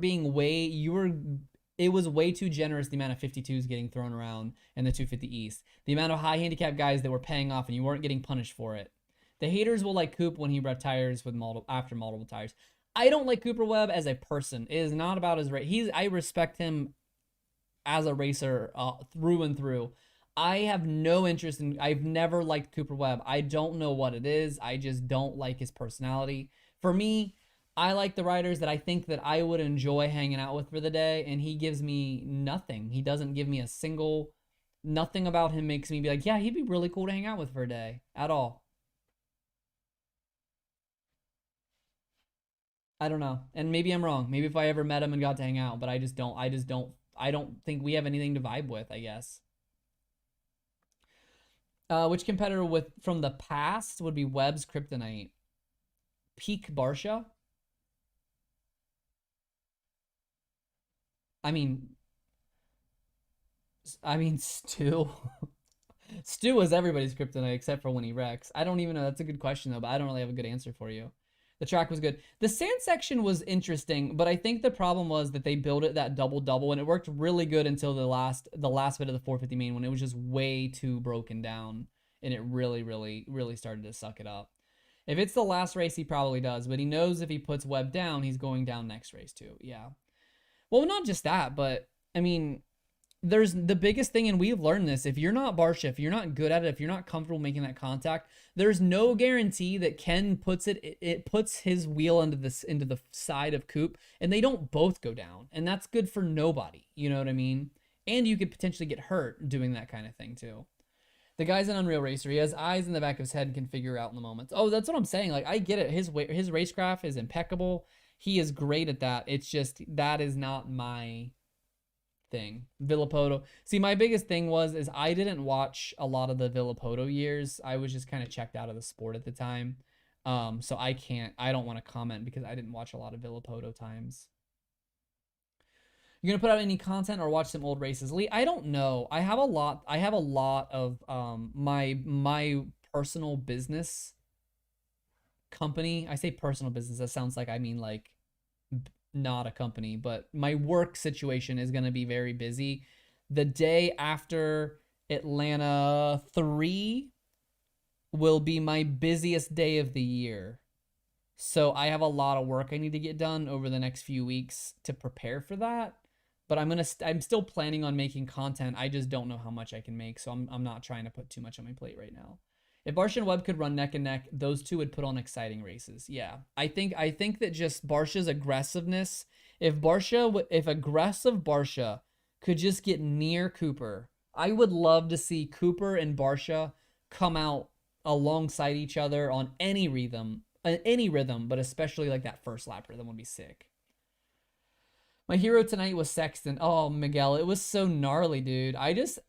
way too generous, the amount of 52s getting thrown around in the 250 East. The amount of high handicap guys that were paying off and you weren't getting punished for it. The haters will like Coop when he retires with after multiple tires. I don't like Cooper Webb as a person. It is not about his race. I respect him as a racer through and through. I have no interest in. I've never liked Cooper Webb. I don't know what it is. I just don't like his personality. For me, I like the riders that I think that I would enjoy hanging out with for the day, and he gives me nothing. He doesn't give me a single. Nothing about him makes me be like, yeah, he'd be really cool to hang out with for a day at all. I don't know. And maybe I'm wrong. Maybe if I ever met him and got to hang out, but I just don't. I don't think we have anything to vibe with, I guess. Which competitor from the past would be Webb's Kryptonite? Peak Barsha? I mean, Stu. Stu was everybody's kryptonite except for when he wrecks. I don't even know. That's a good question though, but I don't really have a good answer for you. The track was good. The sand section was interesting, but I think the problem was that they built it that double double, and it worked really good until the last bit of the 450 main, when it was just way too broken down, and it really, really, really started to suck it up. If it's the last race, he probably does, but he knows if he puts Webb down, he's going down next race too. Yeah. Well, not just that, but I mean, there's the biggest thing, and we've learned this: if you're not Barsha, if you're not good at it, if you're not comfortable making that contact, there's no guarantee that Ken puts his wheel into the side of Coop, and they don't both go down, and that's good for nobody. You know what I mean? And you could potentially get hurt doing that kind of thing too. The guy's an unreal racer. He has eyes in the back of his head and can figure out in the moments. Oh, that's what I'm saying. Like, I get it. His racecraft is impeccable. He is great at that. It's just that is not my thing. Villapoto. See, my biggest thing is I didn't watch a lot of the Villapoto years. I was just kind of checked out of the sport at the time. So I don't want to comment because I didn't watch a lot of Villapoto times. You're gonna put out any content or watch some old races, Lee? I don't know. I have a lot of my personal business company. I say personal business. That sounds like I mean like not a company, but my work situation is going to be very busy. The day after Atlanta 3 will be my busiest day of the year. So I have a lot of work I need to get done over the next few weeks to prepare for that. But I'm still planning on making content. I just don't know how much I can make, so I'm not trying to put too much on my plate right now. If Barsha and Webb could run neck and neck, those two would put on exciting races. Yeah, I think that just Barsha's aggressiveness. If aggressive Barsha could just get near Cooper, I would love to see Cooper and Barsha come out alongside each other on any rhythm, but especially like that first lap rhythm would be sick. My hero tonight was Sexton. Oh, Miguel, it was so gnarly, dude. I just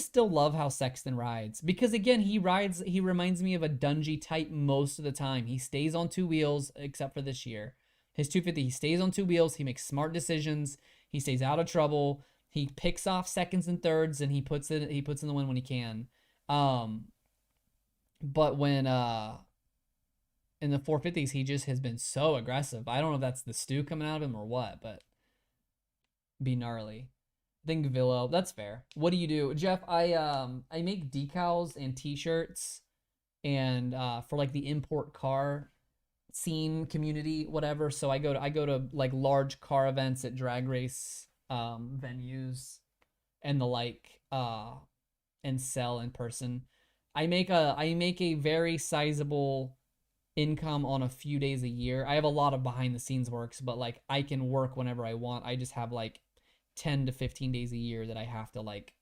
still love how Sexton rides. Because again, he reminds me of a Dungy type most of the time. He stays on two wheels, except for this year. His 250, he stays on two wheels. He makes smart decisions. He stays out of trouble. He picks off seconds and thirds, and he puts in the win when he can. But when in the 450s, he just has been so aggressive. I don't know if that's the stew coming out of him or what, but be gnarly. I think Villo, that's fair. What do you do, Jeff? I make decals and t-shirts and for like the import car scene community, whatever. So I go to like large car events at drag race venues and the like, and sell in person. I make a very sizable income on a few days a year. I have a lot of behind the scenes works, but like I can work whenever I want. I just have like 10 to 15 days a year that I have to like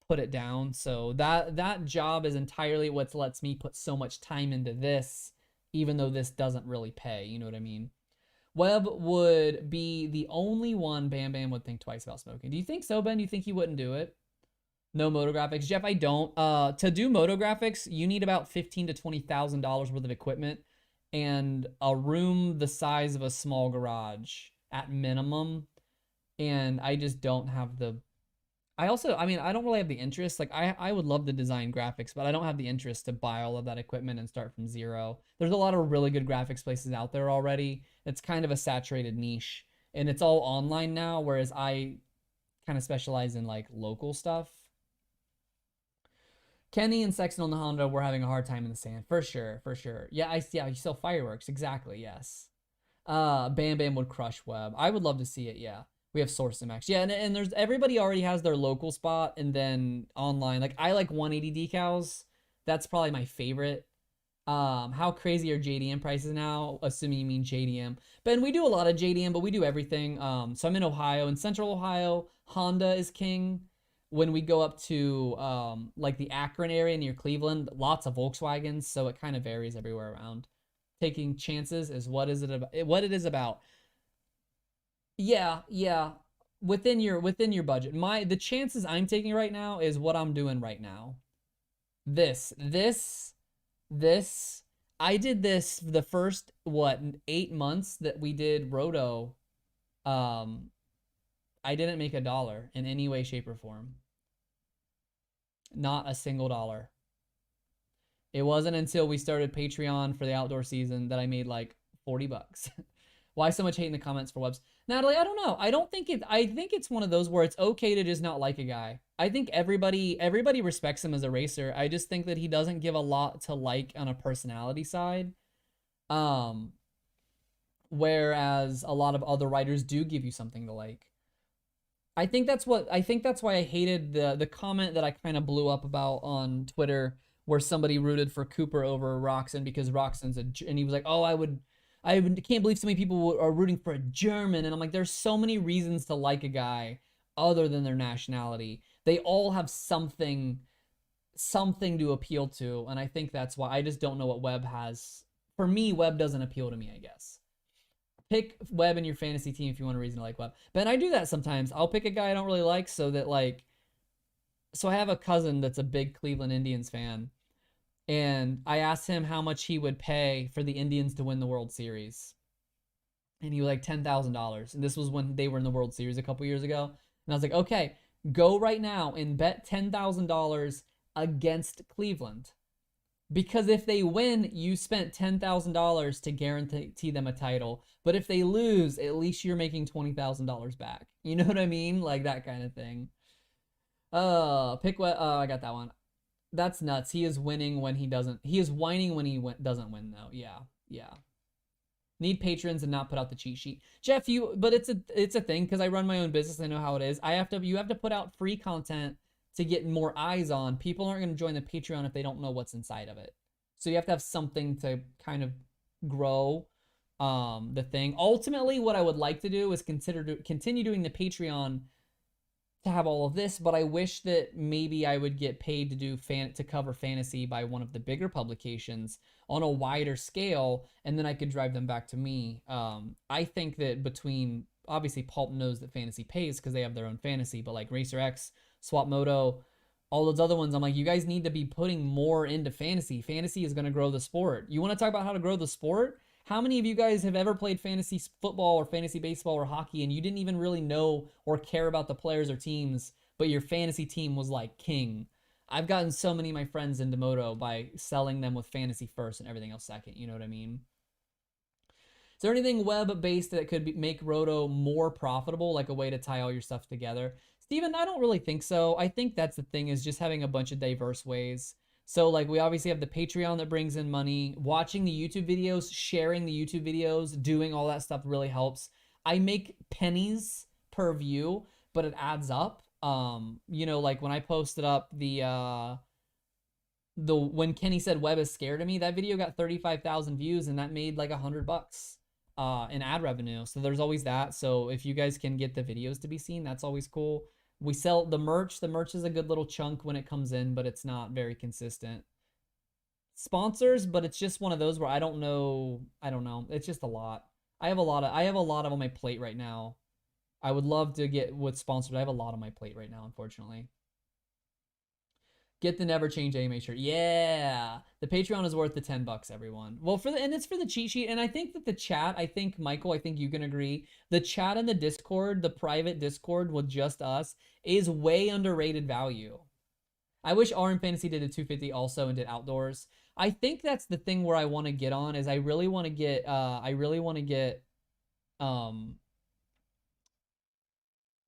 put it down. So that job is entirely what lets me put so much time into this, even though this doesn't really pay. You know what I mean? Webb would be the only one Bam Bam would think twice about smoking. Do you think so, Ben? Do you think he wouldn't do it? No moto graphics, Jeff. I don't. To do moto graphics, you need about $15,000 to $20,000 worth of equipment and a room the size of a small garage at minimum. And I just don't have the. I mean, I don't really have the interest. Like, I would love to design graphics, but I don't have the interest to buy all of that equipment and start from zero. There's a lot of really good graphics places out there already. It's kind of a saturated niche, and it's all online now. Whereas I kind of specialize in like local stuff. Kenny and Sexton on the Honda were having a hard time in the sand, for sure, for sure. Yeah, you sell fireworks, exactly. Yes. Bam Bam would crush Webb. I would love to see it. Yeah, we have Source and Max. Yeah, and there's everybody already has their local spot, and then online. Like I like 180 decals. That's probably my favorite. How crazy are JDM prices now? Assuming you mean JDM. Ben, we do a lot of JDM, but we do everything. So I'm in Ohio. In Central Ohio, Honda is king. When we go up to like the Akron area near Cleveland, lots of Volkswagens, so it kind of varies everywhere around. Taking chances is what is it about? What it is about? Yeah, yeah. Within your budget. The chances I'm taking right now is what I'm doing right now. This. I did this the first 8 months that we did Roto. Um, I didn't make a dollar in any way, shape, or form. Not a single dollar. It wasn't until we started Patreon for the outdoor season that I made like $40. Why so much hate in the comments for Webs? Natalie, I don't know. I don't think it. I think it's one of those where it's okay to just not like a guy. I think everybody respects him as a racer. I just think that he doesn't give a lot to like on a personality side. Um, Whereas a lot of other writers do give you something to like. I think that's why I hated the comment that I kind of blew up about on Twitter where somebody rooted for Cooper over Roxon because Roxon's and he was like, "Oh, can't believe so many people are rooting for a German." And I'm like, there's so many reasons to like a guy other than their nationality. They all have something to appeal to, and I think that's why I just don't know what Webb has. For me, Webb doesn't appeal to me, I guess. Pick Webb in your fantasy team if you want a reason to like Webb. But I do that sometimes. I'll pick a guy I don't really like so that like so I have a cousin that's a big Cleveland Indians fan, and I asked him how much he would pay for the Indians to win the World Series. And he was like $10,000. And this was when they were in the World Series a couple years ago. And I was like, okay, go right now and bet $10,000 against Cleveland. Because if they win, you spent $10,000 to guarantee them a title. But if they lose, at least you're making $20,000 back. You know what I mean? Like that kind of thing. Pick what? I got that one. That's nuts. He is winning when he doesn't. He is whining when he doesn't win, though. Yeah, yeah. Need patrons and not put out the cheat sheet, Jeff. But it's a thing because I run my own business. I know how it is. You have to put out free content to get more eyes on. People aren't going to join the Patreon if they don't know what's inside of it. So you have to have something to kind of grow the thing. Ultimately, what I would like to do is continue doing the Patreon to have all of this, but I wish that maybe I would get paid to cover fantasy by one of the bigger publications on a wider scale, and then I could drive them back to me. I think that between obviously Pulp knows that fantasy pays because they have their own fantasy, but like Racer X, Swap Moto, all those other ones, I'm like, you guys need to be putting more into fantasy. Fantasy is going to grow the sport. You want to talk about how to grow the sport? How many of you guys have ever played fantasy football or fantasy baseball or hockey and you didn't even really know or care about the players or teams, but your fantasy team was like king? I've gotten so many of my friends into Moto by selling them with fantasy first and everything else second. You know what I mean? Is there anything web-based that could make Roto more profitable, like a way to tie all your stuff together? Steven, I don't really think so. I think that's the thing, is just having a bunch of diverse ways. So like we obviously have the Patreon that brings in money, watching the YouTube videos, sharing the YouTube videos, doing all that stuff really helps. I make pennies per view, but it adds up. You know, like when I posted up the when Kenny said web is scared of me, that video got 35,000 views and that made like $100 in ad revenue. So there's always that. So if you guys can get the videos to be seen, that's always cool. We sell the merch. The merch is a good little chunk when it comes in, but it's not very consistent. Sponsors, but it's just one of those where I don't know. I don't know. It's just a lot. I have a lot of on my plate right now. I would love to get with sponsors, but I have a lot on my plate right now, unfortunately. Get the Never Change AMA shirt. Yeah. The Patreon is worth the $10, everyone. Well, and it's for the cheat sheet. And I think that the chat, I think, Michael, I think you can agree. The chat in the Discord, the private Discord with just us, is way underrated value. I wish RM Fantasy did a 250 also and did outdoors. I think that's the thing where I want to get on is I really want to get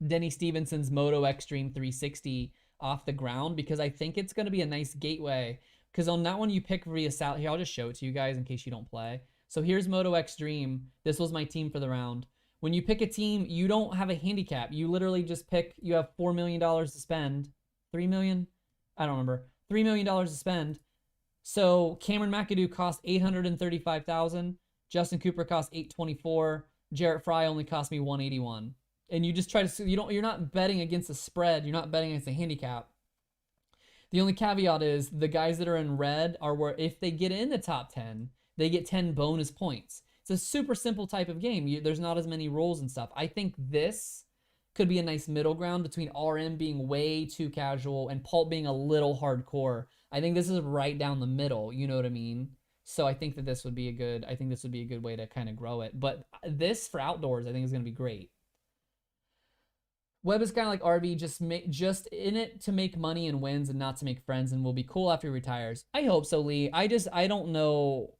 Denny Stevenson's Moto Extreme 360 off the ground because I think it's going to be a nice gateway. Because on that one, you pick via salary. Here, I'll just show it to you guys in case you don't play. So here's Moto Extreme. This was my team for the round. When you pick a team, you don't have a handicap. You literally just pick, you have $4 million to spend. $3 million? I don't remember. $3 million to spend. So Cameron McAdoo cost $835,000. Justin Cooper cost $824. Jarrett Fry only cost me $181. And you just try to, you're not betting against a spread. You're not betting against a handicap. The only caveat is the guys that are in red are where if they get in the top 10, they get 10 bonus points. It's a super simple type of game. There's not as many rules and stuff. I think this could be a nice middle ground between RM being way too casual and Pulp being a little hardcore. I think this is right down the middle. You know what I mean? So I think that this would be a good way to kind of grow it. But this for outdoors, I think is going to be great. Webb is kind of like RB, just in it to make money and wins and not to make friends and will be cool after he retires. I hope so, Lee. I don't know.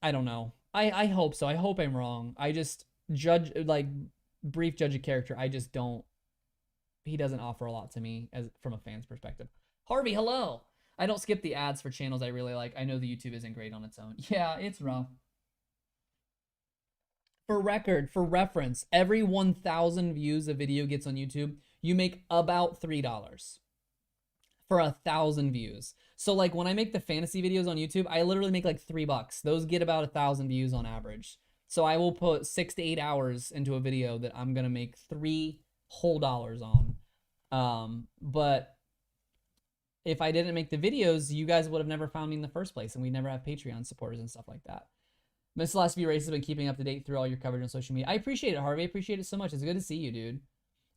I don't know. I hope so. I hope I'm wrong. I just brief judge a character. I just don't. He doesn't offer a lot to me as from a fan's perspective. Harvey, hello. I don't skip the ads for channels I really like. I know the YouTube isn't great on its own. Yeah, it's rough. For reference, every 1,000 views a video gets on YouTube, you make about $3 for 1,000 views. So like when I make the fantasy videos on YouTube, I literally make like $3. Those get about 1,000 views on average. So I will put 6 to 8 hours into a video that I'm gonna make $3 whole on. But if I didn't make the videos, you guys would have never found me in the first place, and we'd never have Patreon supporters and stuff like that. Missed the last few races, been keeping up to date through all your coverage on social media. I appreciate it, Harvey. I appreciate it so much. It's good to see you, dude.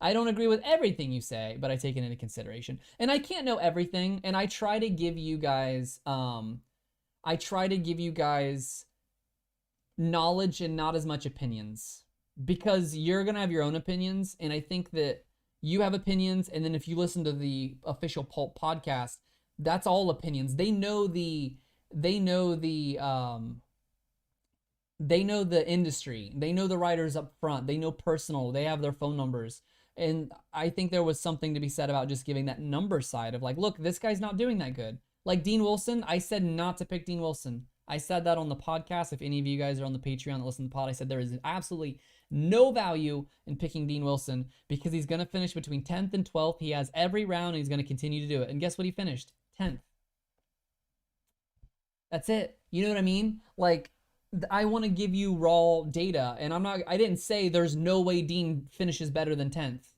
I don't agree with everything you say, but I take it into consideration. And I can't know everything, and I try to give you guys knowledge and not as much opinions. Because you're gonna have your own opinions, and I think that you have opinions, and then if you listen to the official Pulp podcast, that's all opinions. They know the industry. They know the writers up front. They know personal. They have their phone numbers. And I think there was something to be said about just giving that number side of like, look, this guy's not doing that good. Like Dean Wilson, I said not to pick Dean Wilson. I said that on the podcast. If any of you guys are on the Patreon that listen to the pod, I said there is absolutely no value in picking Dean Wilson because he's going to finish between 10th and 12th. He has every round and he's going to continue to do it. And guess what he finished? 10th. That's it. You know what I mean? Like, I want to give you raw data, and I didn't say there's no way Dean finishes better than 10th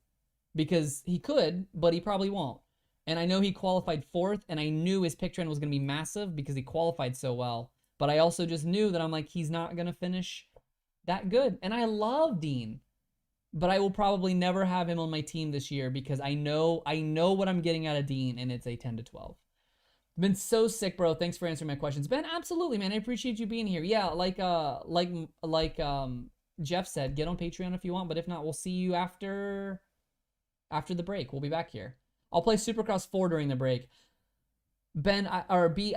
because he could, but he probably won't. And I know he qualified 4th, and I knew his pick trend was going to be massive because he qualified so well. But I also just knew that I'm like, he's not going to finish that good. And I love Dean, but I will probably never have him on my team this year because I know what I'm getting out of Dean, and it's a 10 to 12. Been so sick, bro. Thanks for answering my questions. Ben, absolutely, man. I appreciate you being here. Yeah, like Jeff said, get on Patreon if you want, but if not, we'll see you after the break. We'll be back here. I'll play Supercross 4 during the break. Ben, I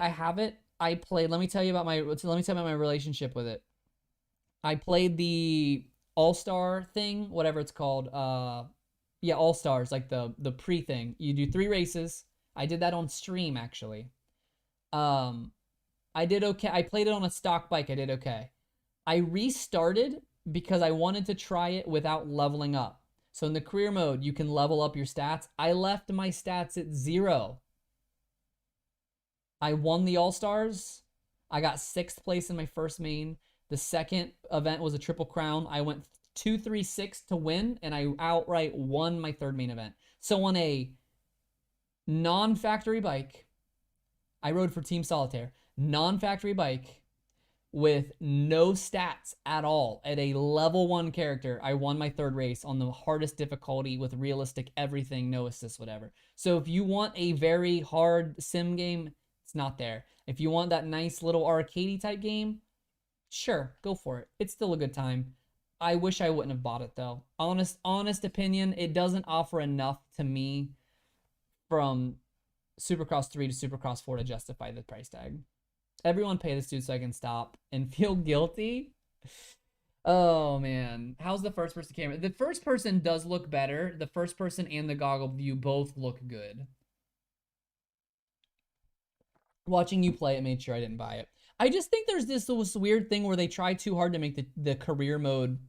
have it. I played. Let me tell you about my relationship with it. I played the All-Star thing, whatever it's called. Yeah, All-Stars, like the pre thing. You do 3 races. I did that on stream, actually. Um, I did okay. I played it on a stock bike. I did okay. I restarted because I wanted to try it without leveling up. So in the career mode, you can level up your stats. I left my stats at 0. I won the All Stars. I got 6th place in my first main. The second event was a triple crown. I went 2-3-6 to win, and I outright won my third main event. So on a non-factory bike, I rode for Team Solitaire. Non-factory bike with no stats at all at a level 1 character. I won my third race on the hardest difficulty with realistic everything, no assists, whatever. So if you want a very hard sim game, it's not there. If you want that nice little arcadey type game, sure, go for it. It's still a good time. I wish I wouldn't have bought it though. Honest opinion, it doesn't offer enough to me from Supercross 3 to Supercross 4 to justify the price tag. Everyone pay this dude so I can stop and feel guilty. Oh man, how's the first person camera? The first person does look better. The first person and the goggle view both look good. Watching you play it made sure I didn't buy it. I just think there's this weird thing where they try too hard to make the career mode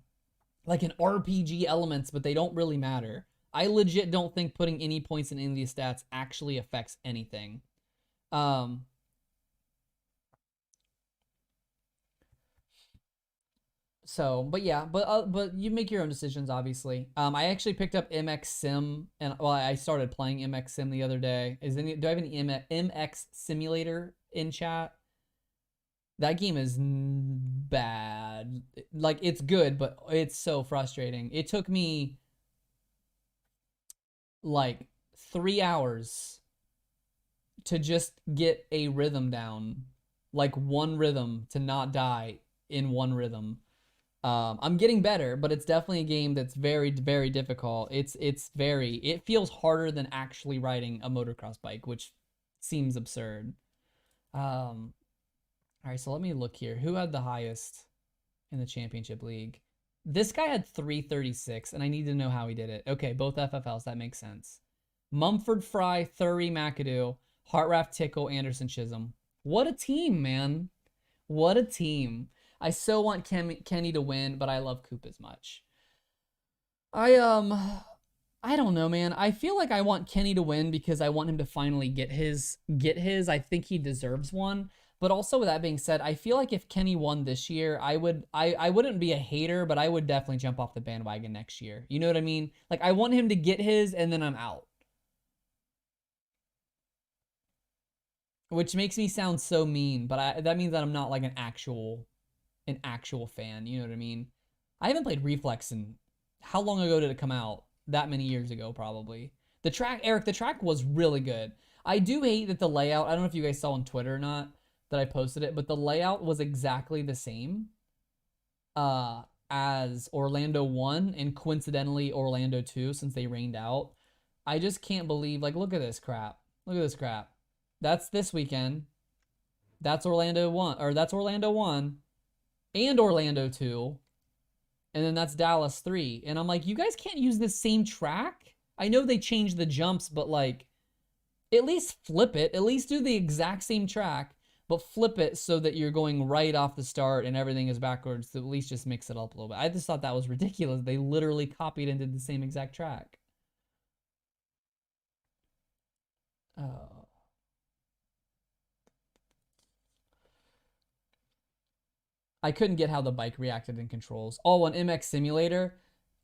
like an RPG elements, but they don't really matter. I legit don't think putting any points in any of these stats actually affects anything. So, but yeah, but you make your own decisions, obviously. I actually picked up MX Sim, and well, I started playing MX Sim the other day. Do I have any MX Simulator in chat? That game is bad. Like, it's good, but it's so frustrating. It took me like 3 hours to just get a rhythm down, like one rhythm to not die in one rhythm. I'm getting better, but it's definitely a game that's very, very difficult. It feels harder than actually riding a motocross bike, which seems absurd. All right, so let me look here. Who had the highest in the championship league? This guy had 336, and I need to know how he did it. Okay, both FFLs, that makes sense. Mumford, Fry, Thury, McAdoo, Hartraft, Tickle, Anderson, Chisholm. What a team, man. What a team. I so want Kenny to win, but I love Coop as much. I don't know, man. I feel like I want Kenny to win because I want him to finally get his. I think he deserves one. But also with that being said, I feel like if Kenny won this year, I wouldn't be a hater, but I would definitely jump off the bandwagon next year. You know what I mean? Like, I want him to get his and then I'm out. Which makes me sound so mean, but that means that I'm not like an actual fan. You know what I mean? I haven't played Reflex in how long ago did it come out? That many years ago, probably. Eric, the track was really good. I do hate that the layout, I don't know if you guys saw on Twitter or not that I posted it, but the layout was exactly the same as Orlando 1 and coincidentally Orlando 2 since they rained out. I just can't believe, like, look at this crap. Look at this crap. That's this weekend. That's Orlando 1, or that's Orlando 1 and Orlando 2. And then that's Dallas 3. And I'm like, you guys can't use this same track? I know they changed the jumps, but like, at least flip it. At least do the exact same track, but flip it so that you're going right off the start and everything is backwards. To at least just mix it up a little bit. I just thought that was ridiculous. They literally copied and did the same exact track. Oh. I couldn't get how the bike reacted in controls. Oh, on MX Simulator,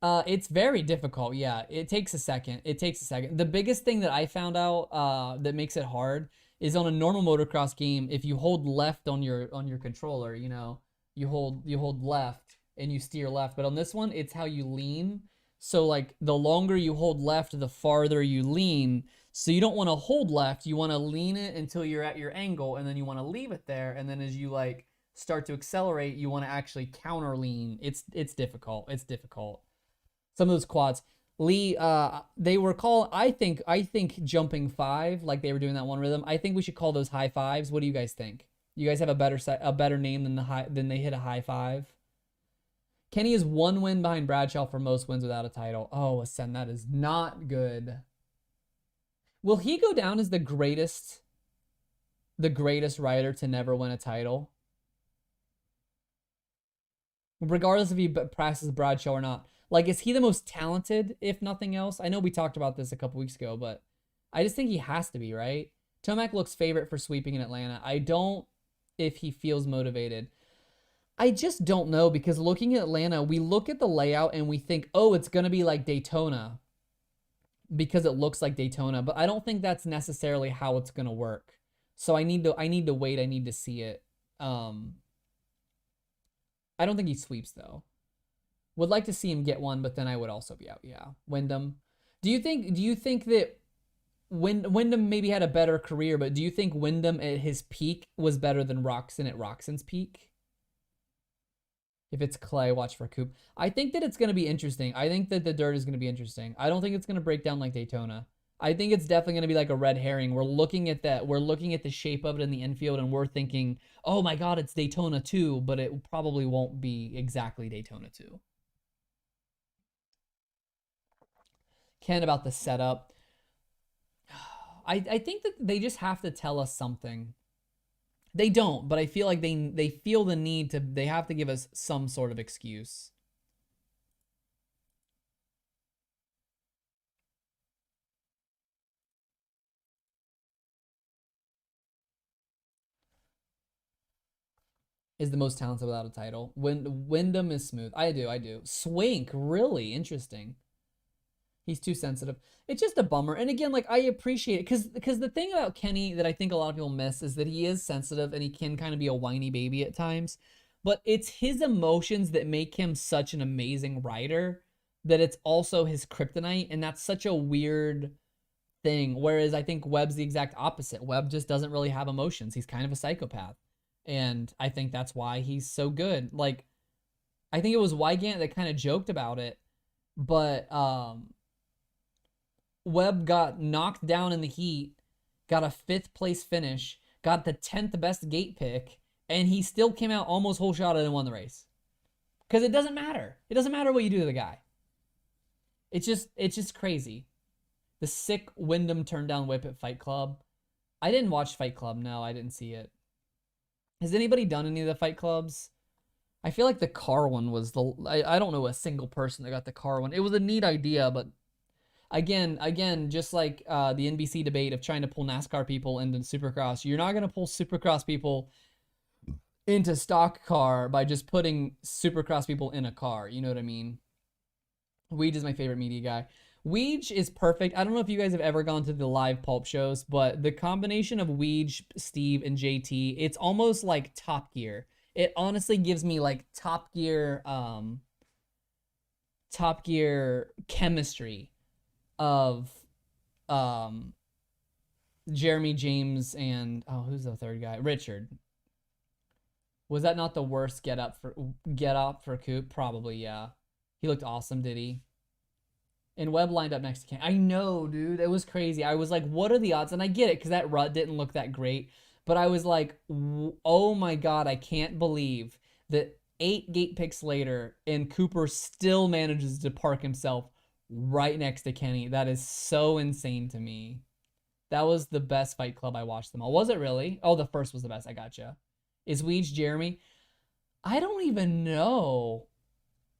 it's very difficult. Yeah, it takes a second. The biggest thing that I found out that makes it hard is on a normal motocross game. If you hold left on your controller, you know, you hold left and you steer left. But on this one, it's how you lean. So like the longer you hold left, the farther you lean. So you don't want to hold left. You want to lean it until you're at your angle, and then you want to leave it there. And then as you like start to accelerate, you want to actually counter lean. It's difficult. It's difficult. Some of those quads, Lee, they were called. I think jumping 5, like they were doing that one rhythm. I think we should call those high fives. What do you guys think? You guys have a better name than they hit a high 5. Kenny is 1 win behind Bradshaw for most wins without a title. Oh, Ascend, that is not good. Will he go down as the greatest the greatest rider to never win a title, regardless if he practices Bradshaw or not. Like, is he the most talented, if nothing else? I know we talked about this a couple weeks ago, but I just think he has to be, right? Tomac looks favorite for sweeping in Atlanta. I don't if he feels motivated. I just don't know, because looking at Atlanta, we look at the layout and we think, oh, it's going to be like Daytona because it looks like Daytona, but I don't think that's necessarily how it's going to work. So I need to wait. I need to see it. I don't think he sweeps though. Would like to see him get one, but then I would also be out. Yeah. Wyndham. Do you think that Wyndham maybe had a better career, but do you think Wyndham at his peak was better than Roczen at Roczen's peak? If it's Clay, watch for Coop. I think that it's going to be interesting. I think that the dirt is going to be interesting. I don't think it's going to break down like Daytona. I think it's definitely going to be like a red herring. We're looking at that. We're looking at the shape of it in the infield, and we're thinking, oh my God, it's Daytona 2, but it probably won't be exactly Daytona 2. Ken, about the setup. I think that they just have to tell us something. They don't, but I feel like they feel the need to, they have to give us some sort of excuse. Is the most talented without a title. Wyndham is smooth. I do. Swink, really interesting. He's too sensitive. It's just a bummer. And again, like, I appreciate it because the thing about Kenny that I think a lot of people miss is that he is sensitive and he can kind of be a whiny baby at times. But it's his emotions that make him such an amazing rider, that it's also his kryptonite, and that's such a weird thing. Whereas I think Webb's the exact opposite. Webb just doesn't really have emotions. He's kind of a psychopath. And I think that's why he's so good. Like, I think it was Wygant that kind of joked about it, but Webb got knocked down in the heat, got a 5th place finish, got the 10th best gate pick, and he still came out almost whole shot and won the race. Because it doesn't matter. It doesn't matter what you do to the guy. It's just crazy. The sick Wyndham turn down whip at Fight Club. I didn't watch Fight Club. No, I didn't see it. Has anybody done any of the Fight Clubs? I feel like the car one was I don't know a single person that got the car one. It was a neat idea, but again, just like the NBC debate of trying to pull NASCAR people into Supercross, you're not going to pull Supercross people into stock car by just putting Supercross people in a car. You know what I mean? Weege is my favorite media guy. Weege is perfect. I don't know if you guys have ever gone to the live pulp shows, but the combination of Weege, Steve, and JT, it's almost like Top Gear. It honestly gives me like Top Gear chemistry of Jeremy, James, and who's the third guy? Richard. Was that not the worst get up for Coop? Probably, yeah. He looked awesome, did he? And Webb lined up next to Ken. I know, dude. It was crazy. I was like, what are the odds? And I get it, because that rut didn't look that great. But I was like, oh my God, I can't believe that 8 gate picks later and Cooper still manages to park himself right next to Kenny. That is so insane to me. That was the best Fight Club I watched them all. Was it really? Oh, the first was the best. I gotcha. Is Weege Jeremy? I don't even know.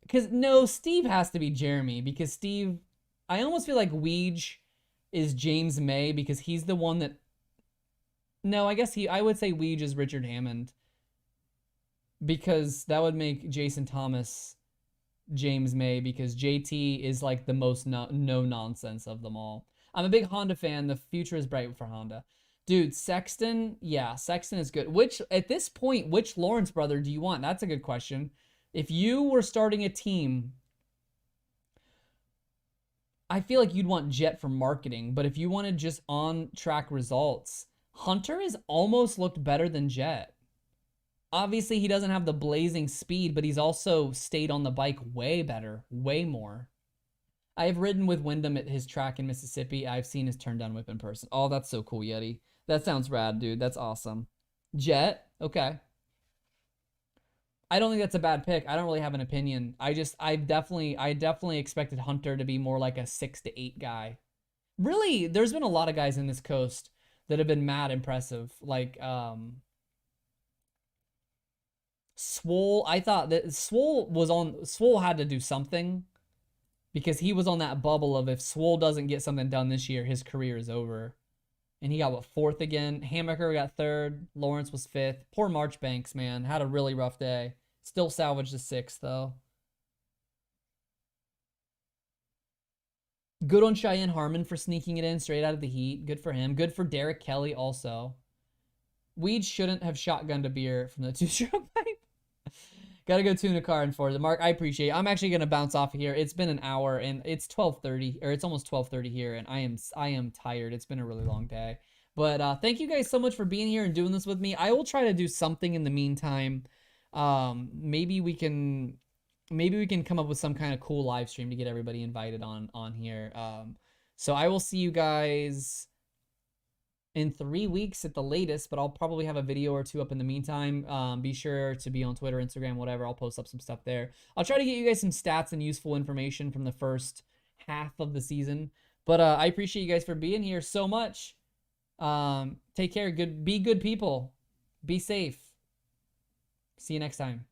Because, no, Steve has to be Jeremy, because Steve, I almost feel like Weege is James May, because he's the one that, no, I guess I would say Weege is Richard Hammond, because that would make Jason Thomas James May, because JT is like the most no nonsense of them all. I'm a big Honda fan. The future is bright for Honda. Dude, Sexton, yeah, Sexton is good. At this point, which Lawrence brother do you want? That's a good question. If you were starting a team, I feel like you'd want Jet for marketing, but if you wanted just on-track results, Hunter has almost looked better than Jet. Obviously, he doesn't have the blazing speed, but he's also stayed on the bike way better, way more. I have ridden with Wyndham at his track in Mississippi. I've seen his turn down whip in person. Oh, that's so cool, Yeti. That sounds rad, dude. That's awesome. Jet, okay. I don't think that's a bad pick. I don't really have an opinion. I definitely expected Hunter to be more like a 6 to 8 guy. Really, there's been a lot of guys in this coast that have been mad impressive. Like Swole, I thought that Swole had to do something because he was on that bubble of if Swole doesn't get something done this year, his career is over. And he got what, fourth again. Hammaker got third. Lawrence was fifth. Poor Marchbanks, man, had a really rough day. Still salvaged the sixth though. Good on Cheyenne Harmon for sneaking it in straight out of the heat. Good for him. Good for Derek Kelly also. Weed shouldn't have shotgunned a beer from the two-stroke pipe. Gotta go tune a car in Forza. Mark, I appreciate it. I'm actually gonna bounce off of here. It's been an hour and it's 12:30, or it's almost 12:30 here, and I am tired. It's been a really long day. But thank you guys so much for being here and doing this with me. I will try to do something in the meantime. Maybe we can come up with some kind of cool live stream to get everybody invited on here. So I will see you guys in 3 weeks at the latest, but I'll probably have a video or two up in the meantime. Be sure to be on Twitter, Instagram, whatever. I'll post up some stuff there. I'll try to get you guys some stats and useful information from the first half of the season. But I appreciate you guys for being here so much. Take care. Be good people. Be safe. See you next time.